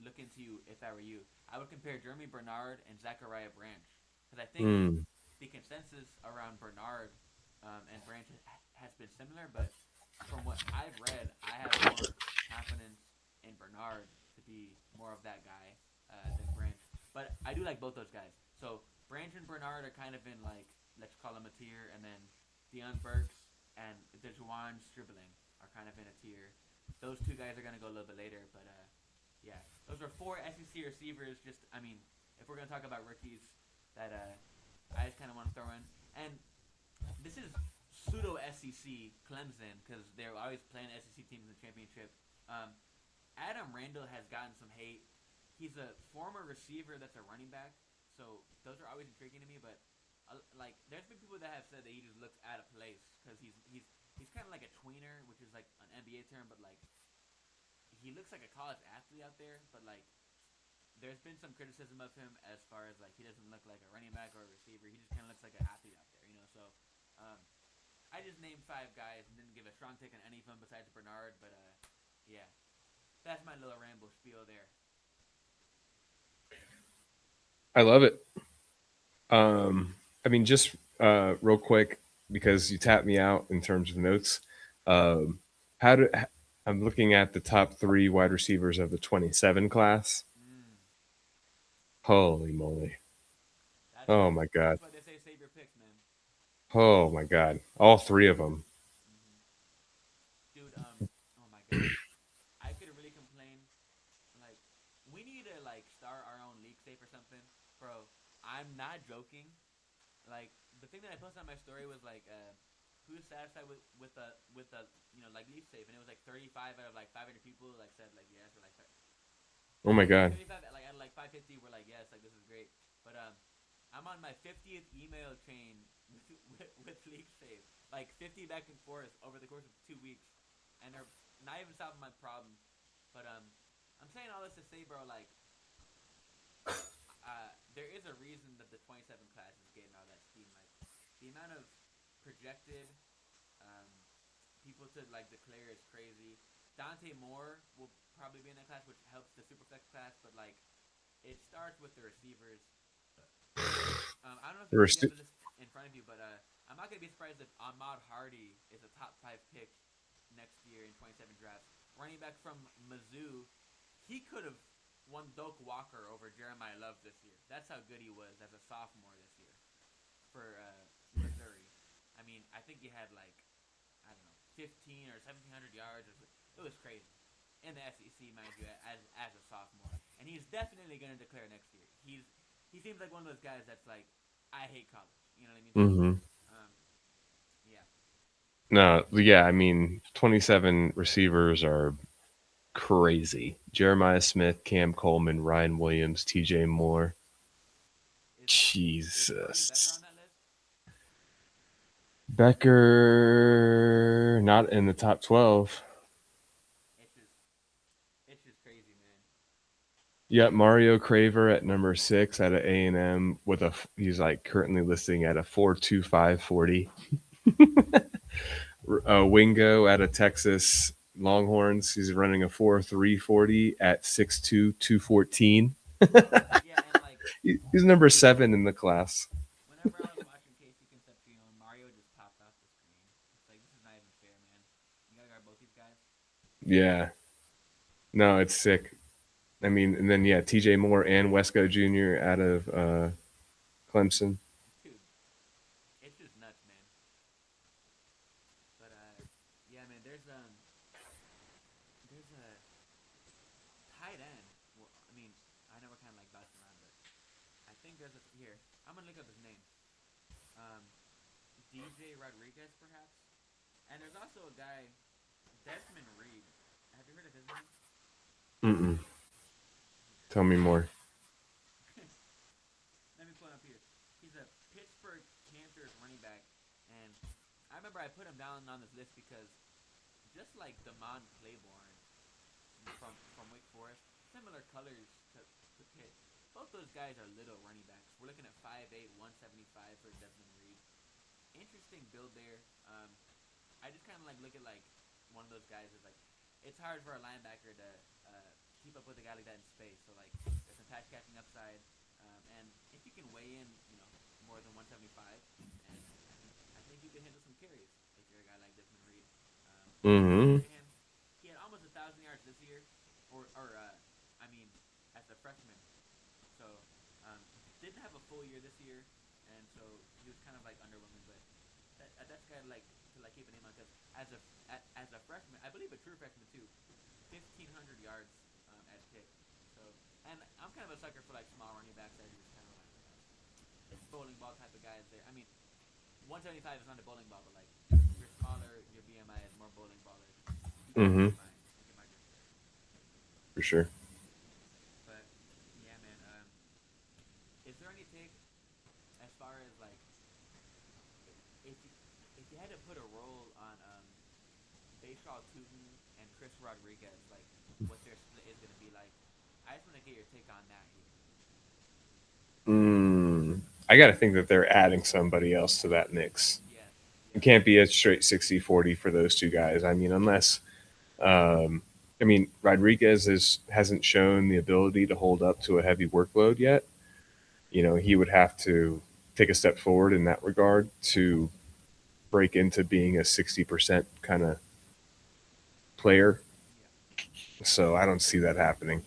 look into if I were you. I would compare Jeremy Bernard and Zachariah Branch because I think Mm. the consensus around Bernard and Branch has been similar, but from what I've read, I have more confidence in Bernard to be more of that guy than Branch. But I do like both those guys. So Branch and Bernard are kind of in like, let's call them a tier, and then Deion Burks and DeJuan Stribling are kind of in a tier. Those two guys are gonna go a little bit later, but yeah, those are four SEC receivers. Just I mean, if we're gonna talk about rookies, that I just kind of want to throw in, and this is pseudo SEC Clemson because they're always playing SEC teams in the championship. Um, Adam Randall has gotten some hate. He's a former receiver that's a running back, so those are always intriguing to me. But like, there's been people that have said that he just looks out of place because he's kind of like a tweener, which is like an NBA term, but like he looks like a college athlete out there. But like, there's been some criticism of him as far as like he doesn't look like a running back or a receiver. He just kind of looks like an athlete out there, you know. So um, I just named five guys and didn't give a strong take on any of them besides Bernard. But yeah, that's my little ramble spiel there. I love it. I mean, just real quick because you tapped me out in terms of notes. Um, how do I'm looking at the top three wide receivers of the 27 class. Mm, Holy moly! that's Oh why. my god! That's why they say save your picks, man. Oh my god! All three of them. Hmm. Dude, oh my god, I could really complain. Like, we need to like start our own league safe or something, bro. I'm not joking. Like the thing that I posted on my story was like, who's satisfied with the like league safe, and it was like 35 out of like 500 people like said like yes or like Oh my god! 35 like out of like 550 were like yes, like this is great. But I'm on my 50th email chain with league safe, like 50 back and forth over the course of 2 weeks, and they're not even solving my problem. But I'm saying all this to say, bro, like there is a reason that the 27 class is getting all that steam. Like the amount of projected um, people to like declare is crazy. Dante Moore will probably be in that class, which helps the superflex class. But like, it starts with the receivers. I don't know if The you have rece- the list in front of you, but I'm not gonna be surprised if Ahmad Hardy is a top 5 pick next year in 27 drafts. Running back from Mizzou, he could have won Doak Walker over Jeremiah Love this year. That's how good he was as a sophomore this year for Missouri. I mean, I think he had like, I don't know, 15 or 1,700 yards. It was crazy in the SEC, mind you, as a sophomore. And he's definitely going to declare next year. He seems like one of those guys that's like, I hate college. You know what I mean? mm-hmm. Um, yeah. No, yeah, I mean, 27 receivers are crazy. Jeremiah Smith, Cam Coleman, Ryan Williams, TJ Moore. Is Cody Becker Jesus. on that list? Becker, not in the top 12. It's just it's just crazy, man. Yeah, Mario Craver at number 6 at a A&M with he's like currently listing at a 4.2540. Wingo at a Texas Longhorns, he's running a 4.340 at 6'2", 214. Yeah, and like He's number 7 in the class. whenever I was watching Casey Concepcion, Mario just popped off the screen. It's like this is not even fair, man. You gotta guard both these guys. Yeah, no, it's sick. I mean, and then yeah, TJ Moore and Wesco Jr. out of Clemson. Dude, it's just nuts, man. But yeah, man. There's a tight end. Well, I mean, I know we're kind of like bouncing around, but I think there's a here. I'm gonna look up his name. Um, DJ Rodriguez, perhaps. And there's also a guy, Desmond Reed. Have you heard of his name? Mm-mm. Tell me more. Let me pull it up here. He's a Pittsburgh Panthers running back, and I remember I put him down on this list because just like Damon Claiborne from Wake Forest, similar colors to Pitt. Both those guys are little running backs. We're looking at 5'8", 175 for Desmond Reed. Interesting build there. I just kind of like look at like one of those guys is like it's hard for a linebacker to keep up with a guy like that in space. So like there's some pass catching upside, and if you can weigh in, more than 175, and I think you can handle some carries if you're a guy like Desmond Reed. I Mm-hmm. look at him; he had almost 1,000 yards this year, or I mean, as a freshman. So didn't have a full year this year, and so he was kind of like underwhelming. But that's kind of like to like keep an name on because as a freshman, I believe a true freshman too, 1,500 yards at Pitt. So and I'm kind of a sucker for like small running backs that are just kind of like bowling ball type of guys. There, I mean, 175 is not a bowling ball, but like you're smaller, your BMI is more bowling baller. Mm-hmm. You get my drift there. For sure. But yeah, man. Is there any take as far as like if you if you had to put a role on Bashaw Tootin and Chris Rodriguez, like what their split is gonna be like? I just want to get your take on that here. I got to think that they're adding somebody else to that mix. Yes, It yes, can't be a straight 60-40 for those two guys. I mean, unless, Rodriguez hasn't shown the ability to hold up to a heavy workload yet. He would have to take a step forward in that regard to break into being a 60% kind of player. yeah. So I don't see that happening.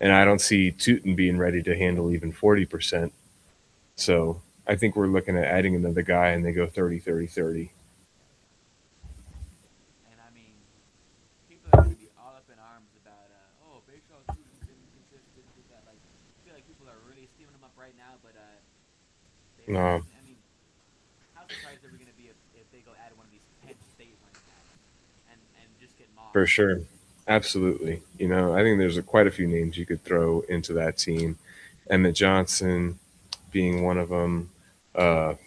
And I don't see Tootin being ready to handle even 40%. So I think we're looking at adding another guy and they go 30, 30, 30. And I mean, people are gonna be all up in arms about Bashaw Tootin's been inconsistent with that. Like, I feel like people are really steaming him up right now, but they haven't. No, I mean, how surprised are we gonna be if they go add one of these Penn State running backs and just get for mossed? sure. Absolutely. I think there's quite a few names you could throw into that team. Emmett Johnson being one of them.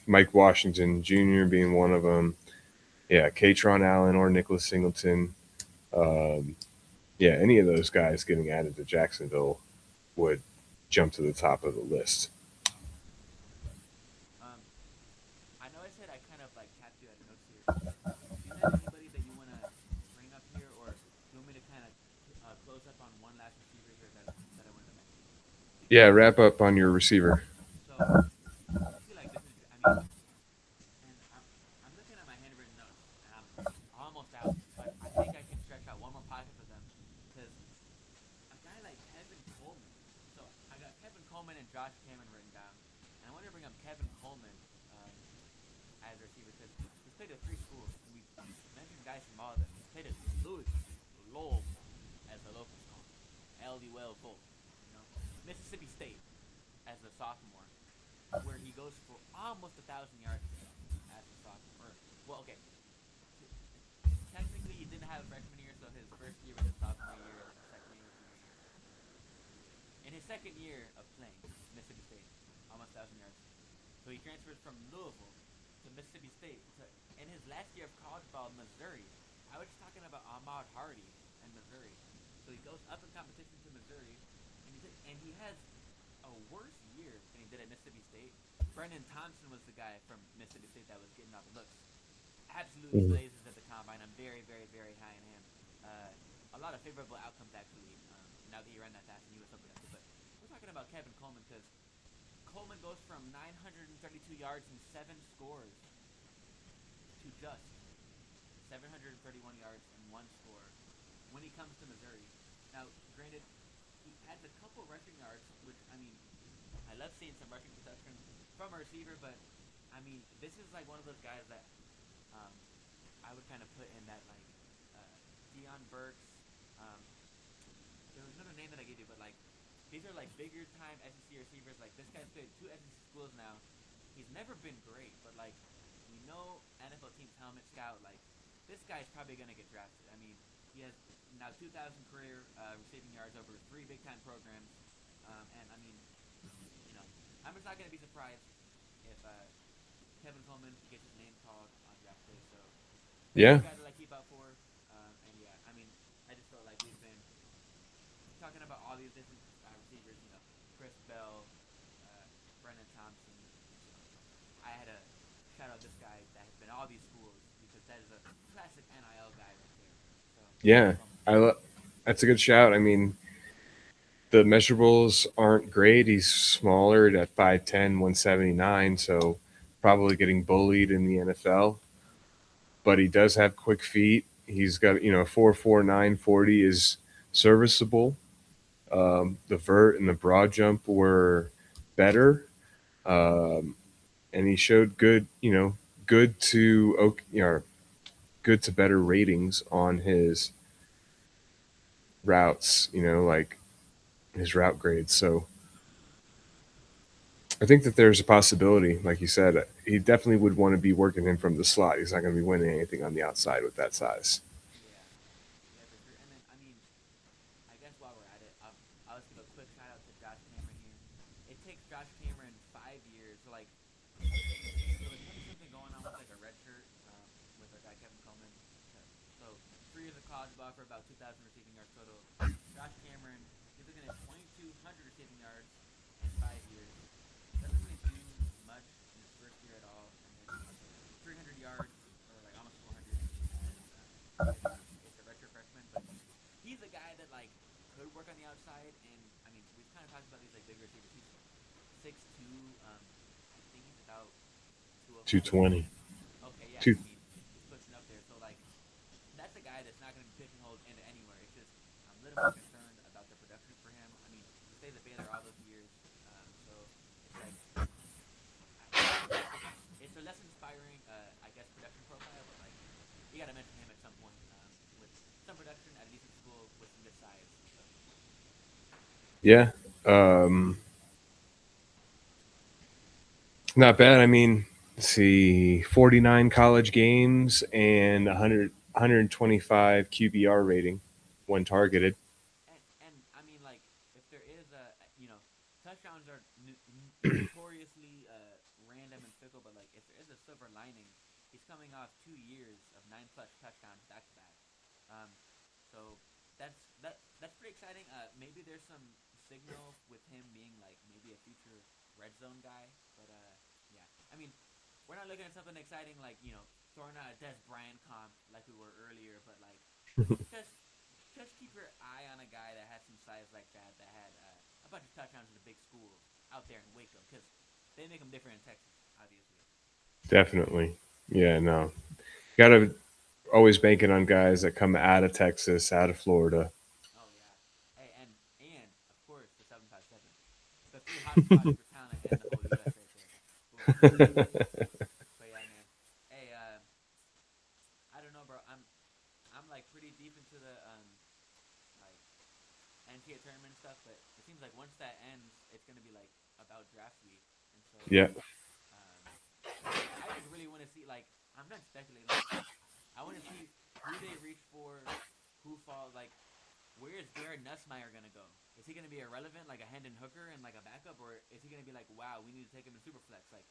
Mike Washington Jr. being one of them. Yeah, Katron Allen or Nicholas Singleton. Um, yeah, any of those guys getting added to Jacksonville would jump to the top of the list. Yeah, wrap up on your receiver. So I feel like this is. I mean, and I'm looking at my handwritten notes, and I'm almost out. But I think I can stretch out one more podcast with them, because a guy like Kevin Coleman. So I got Kevin Coleman and Josh Cameron written down, and I want to bring up Kevin Coleman as a receiver, because he's played at three schools, and we've mentioned guys from all of them. He's played at Louisville, as the locals call him, Louisville, Mississippi State as a sophomore, where he goes for almost 1,000 yards as a sophomore. Well, okay, technically he didn't have a freshman year, so his first year was his sophomore year, and then his second year was junior year. In his second year of playing Mississippi State, almost 1,000 yards. So he transfers from Louisville to Mississippi State. In his last year of college ball, Missouri. I was just talking about Ahmad Hardy and Missouri. So he goes up in competition to Missouri, and he has a worse year than he did at Mississippi State. Brennan Thompson was the guy from Mississippi State that was getting off the looks. Absolutely Mhm. blazes at the combine. I'm very, very, very high in him. A lot of favorable outcomes, actually, now that he ran that fast and he was so productive. But we're talking about Kevin Coleman, because Coleman goes from 932 yards and 7 scores to just 731 yards and 1 score when he comes to Missouri. Now, granted, he adds a couple rushing yards, which, I mean, I love seeing some rushing production from a receiver, but I mean, this is like one of those guys that um, I would kind of put in that, like, Dion Burks. Um, there was another name that I gave you, but like these are like bigger time SEC receivers. Like, this guy's played 2 SEC schools now. He's never been great, but like we know NFL teams helmet scout. Like, this guy's probably gonna get drafted. I mean, he has now 2,000 career receiving yards over 3 big time programs, and I mean, you know, I'm just not gonna be surprised if Kevin Coleman gets his name called on draft day. So he's a Yeah, guy that I keep out for. And yeah, I mean, I just felt like we've been talking about all these different receivers. Chris Bell, Brennan Thompson. So I had to shout out this guy that has been all these schools, because that is a classic NIL guy right there. So Kevin yeah. Coleman. That's a good shout. I mean, the measurables aren't great. He's smaller at 5'10", 179, so probably getting bullied in the NFL. But he does have quick feet. He's got, 4.49 40 is serviceable. The vert and the broad jump were better. Um, and he showed good to good to better ratings on his routes, like his route grades. So I think that there's a possibility, like you said, he definitely would want to be working him from the slot. He's not going to be winning anything on the outside with that size. Yeah, yeah, for sure. And then, I mean, I guess while we're at it, I'll just give a quick shout out to Josh Cameron here. It takes Josh Cameron 5 years. So, like, there was probably something going on with like a red shirt with our guy Kevin Coleman. So 3 years of college ball for about 2,000 receiving yards total. Josh Cameron, he's looking at 2,200 receiving yards in 5 years. Doesn't really do much in his first year at all, and then 300 yards, or like almost 400 as a redshirt freshman. But he's a guy that like could work on the outside, and I mean, we've kind of talked about these like big receivers. He's 6'2". I think he's about 205. 220. Okay, yeah. Two. I mean, he's pushing up there. So like, that's a guy that's not going to be pigeonholed into anywhere. It's just I'm a little bit concerned about the production for him. I mean, he stays at Baylor all those years, so it's like it's a less inspiring, I guess, production profile. But like, you got to mention him at some point with some production at a decent school with some good size. So Yeah. Um, Not bad. I mean, let's see, 49 college games and 125 QBR rating when targeted. and I mean, like, if there is touchdowns are notoriously random and fickle, but like if there is a silver lining, he's coming off 2 years of 9+ touchdowns back to back. Um, so that's pretty exciting. Maybe there's some signal with him being like maybe a future red zone guy, but yeah, I mean, we're not looking at something exciting like throwing out a Des Bryant comp like we were earlier, but like just just keep your eye on a guy that has some size like that had a bunch of touchdowns in a big school out there in Waco because they make them different in Texas, obviously. Definitely. Yeah, no. Gotta always banking on guys that come out of Texas, out of Florida. Oh yeah. Hey, and of course the 757, the three hotspots for talent and the whole U.S. right there. Boom. But yeah, man. Hey, I don't know, bro. I'm like pretty deep into the like NCAA tournament stuff, but it seems like once that ends, it's gonna be like about draft week, and so Yeah. um, I just really want to see like I'm not speculating. Like I want to see who they reach for, who falls. Like where is Jared Nussmeier gonna go? Is he gonna be irrelevant like a Hendon Hooker and like a backup, or is he gonna be like, wow, we need to take him in Superflex? Like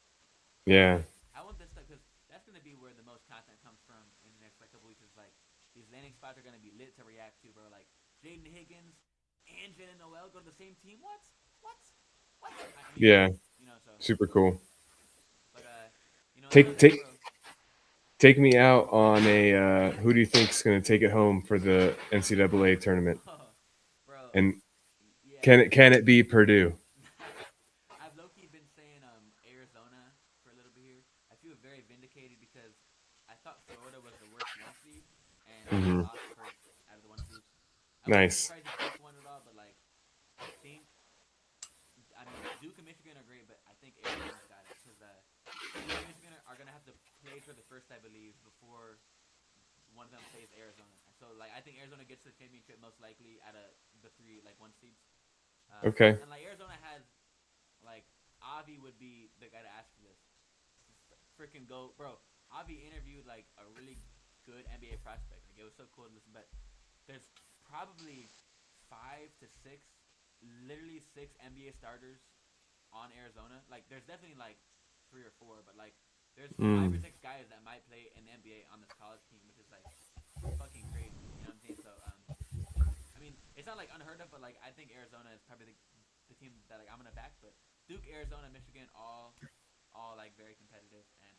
Yeah. I want this stuff because that's gonna be where the most content comes from in the next like couple weeks. Is like these landing spots are gonna be lit to react to, bro. Like Jaden Higgins and Jalen Noel go to the same team. What? What? What? I mean, Yeah. so. Super cool. But until Take then, take bro. take me out on a who do you think's going to take it home for the NCAA tournament? Bro, And yeah. can it be Purdue? I've low key been saying Arizona for a little bit here. I feel very vindicated because I thought Florida was the worst one seed, and they Hmm. lost first out of the one seeds. I wouldn't be Nice. surprised if Duke won it all, but like I think I mean Duke and Michigan are great, but I think Arizona's got it because Duke and Michigan are gonna have to play for the first, I believe, before one of them plays Arizona. So like I think Arizona gets to the championship most likely out of the three like one seeds. Okay. And like Arizona has like Avi would be the guy to ask for this. Freaking go, bro. Avi interviewed like a really good NBA prospect. Like it was so cool to listen. But there's probably 5 to 6, literally 6 NBA starters on Arizona. Like there's definitely like 3 or 4, but like there's 5 or 6 guys that might play in the NBA on this college team, which is like fucking crazy. You know what I'm saying? So I mean, it's not like unheard of, but like I think Arizona is probably the team that like I'm gonna back. But Duke, Arizona, Michigan, all like very competitive, and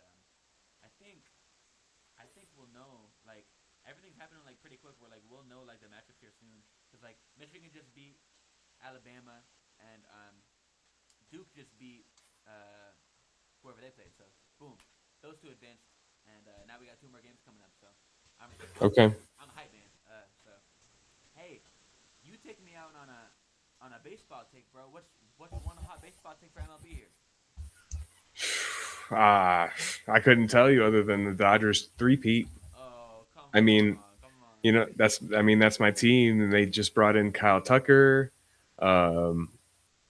I think we'll know like everything's happening like pretty quick. We're like we'll know like the matchups here soon because like Michigan just beat Alabama and Duke just beat uh, whoever they played. So boom, those two advanced, and now we got 2 more games coming up. So I'm I'm Okay. I'm hype, man. So hey, you take me out on a baseball take, bro. What's one hot baseball take for MLB here? Ah, I couldn't tell you other than the Dodgers three-peat. Oh, come I mean, on, come on. that's my team, and they just brought in Kyle Tucker, um,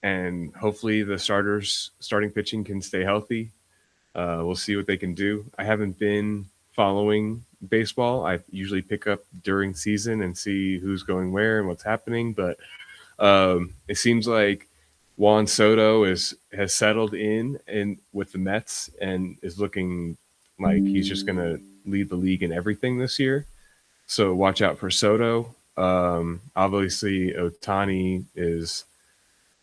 and hopefully the starting pitching can stay healthy. We'll see what they can do. I haven't been following baseball. I usually pick up during season and see who's going where and what's happening, but it seems like Juan Soto has settled in with the Mets and is looking like he's just going to lead the league in everything this year. So watch out for Soto. Obviously, Otani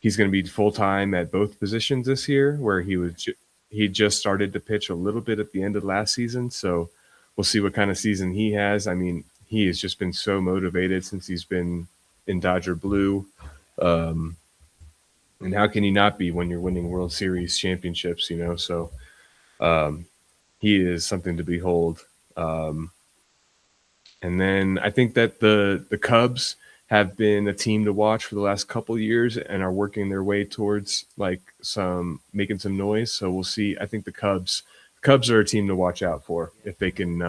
he's going to be full time at both positions this year, where he just started to pitch a little bit at the end of last season. So we'll see what kind of season he has. I mean, he has just been so motivated since he's been in Dodger blue. Um, and how can you not be when you're winning World Series championships? So he is something to behold. Um, And then I think that the Cubs have been a team to watch for the last couple years and are working their way towards like some making some noise. So we'll see. I think the Cubs are a team to watch out for Yeah, if they can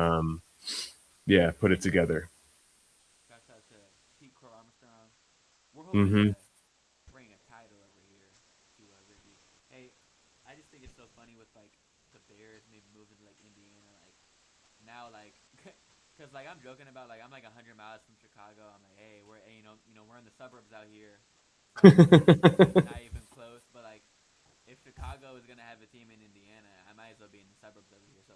yeah, put it together. shouts out to Pete Crow Armstrong. We're hoping Hmm. to bring a title over here to Wrigley. Hey, I just think it's so funny with like the Bears maybe moving to like Indiana, like now like. Cause like I'm joking about like I'm like 100 miles from Chicago. I'm like, hey, we're we're in the suburbs out here. It's like not even close. But like if Chicago is gonna have a team in Indiana, I might as well be in the suburbs over here. So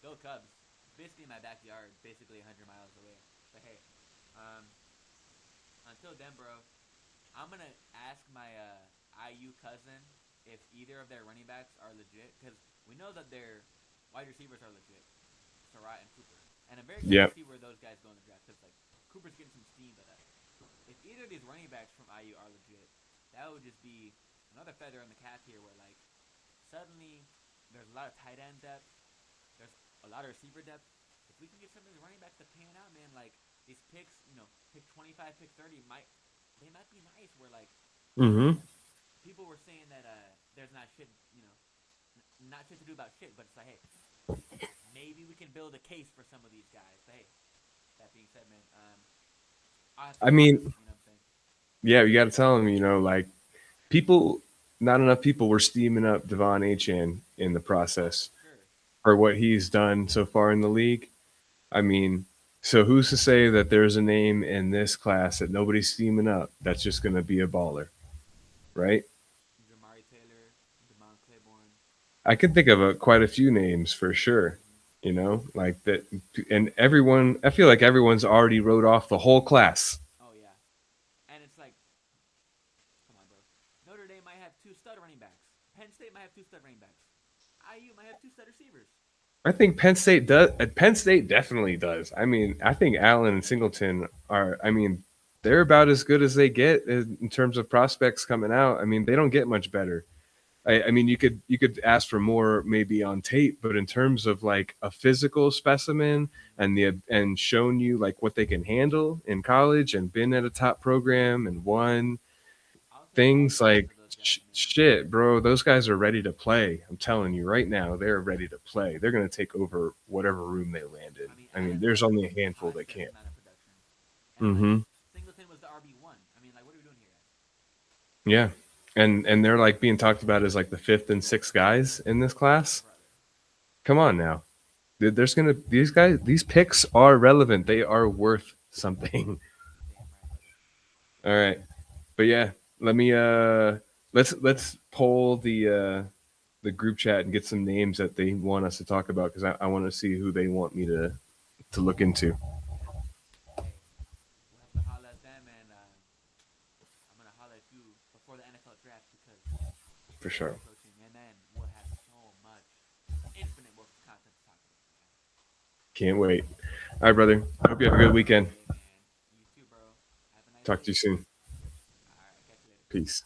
go Cubs! It's basically my backyard, basically 100 miles away. But hey, um, until then, bro, I'm gonna ask my IU cousin if either of their running backs are legit, because we know that their wide receivers are legit, Surratt and Cooper, and I'm very excited Yep. to see where those guys go in the draft, because like Cooper's getting some steam, but if either of these running backs from IU are legit, that would just be another feather in the cap here, where like suddenly there's a lot of tight end depth, there's a lot of receiver depth. If we can get some of these running backs to pan out, man, like these picks, pick 25, pick 30, might be nice. Where like Mm-hmm. people were saying that there's not shit, not shit to do about shit, but it's like, hey, maybe we can build a case for some of these guys. But hey, that being said, man, I have to I go. mean, You know what I'm saying? yeah, you got to tell him, like people, not enough people were steaming up Devon Achan in the Oh, process for sure. for what he's done so far in the league. I mean, so who's to say that there's a name in this class that nobody's steaming up that's just going to be a baller, right? Jamari Taylor, Demond Claiborne. I can think of quite a few names for sure, Mm-hmm. like that. And everyone, I feel like everyone's already wrote off the whole class. Oh yeah, and it's like, come on, bro. Notre Dame might have two stud running backs. Penn State might have two stud running backs. IU might have two stud receivers. I think Penn State does. Penn State definitely does. I mean, I think Allen and Singleton are. I mean, they're about as good as they get in terms of prospects coming out. I mean, they don't get much better. I mean, you could ask for more maybe on tape, but in terms of like a physical specimen and shown you like what they can handle in college and been at a top program and won I'll take all the things credit like for those guys, man. shit, bro. Those guys are ready to play. I'm telling you right now, they're ready to play. They're gonna take over whatever room they land in. I mean, I mean, Allen there's only a Robinson handful probably that should have can't. some amount of production, and like Mm-hmm. Singleton was the RB1. I mean, like, what are we doing here, guys? Yeah, and they're like being talked about as like the fifth and sixth guys in this class. Brother, Come on now. There's gonna these guys. These picks are relevant. They are worth something. damn right, brother. All right, but yeah, let me let's poll the group chat and get some names that they want us to talk about because I want to see who they want me to look into Yeah. Hey, we'll have to holler at them, and I'm gonna holler at you before the NFL draft because for it's sure. approaching, and then we'll have so much, infinite wealth of content to talk about, man. Can't wait. All right, brother. Hope you have a good weekend. Hey, man. You too, bro. Have a nice Talk day. to you soon. All right, catch you later. Peace.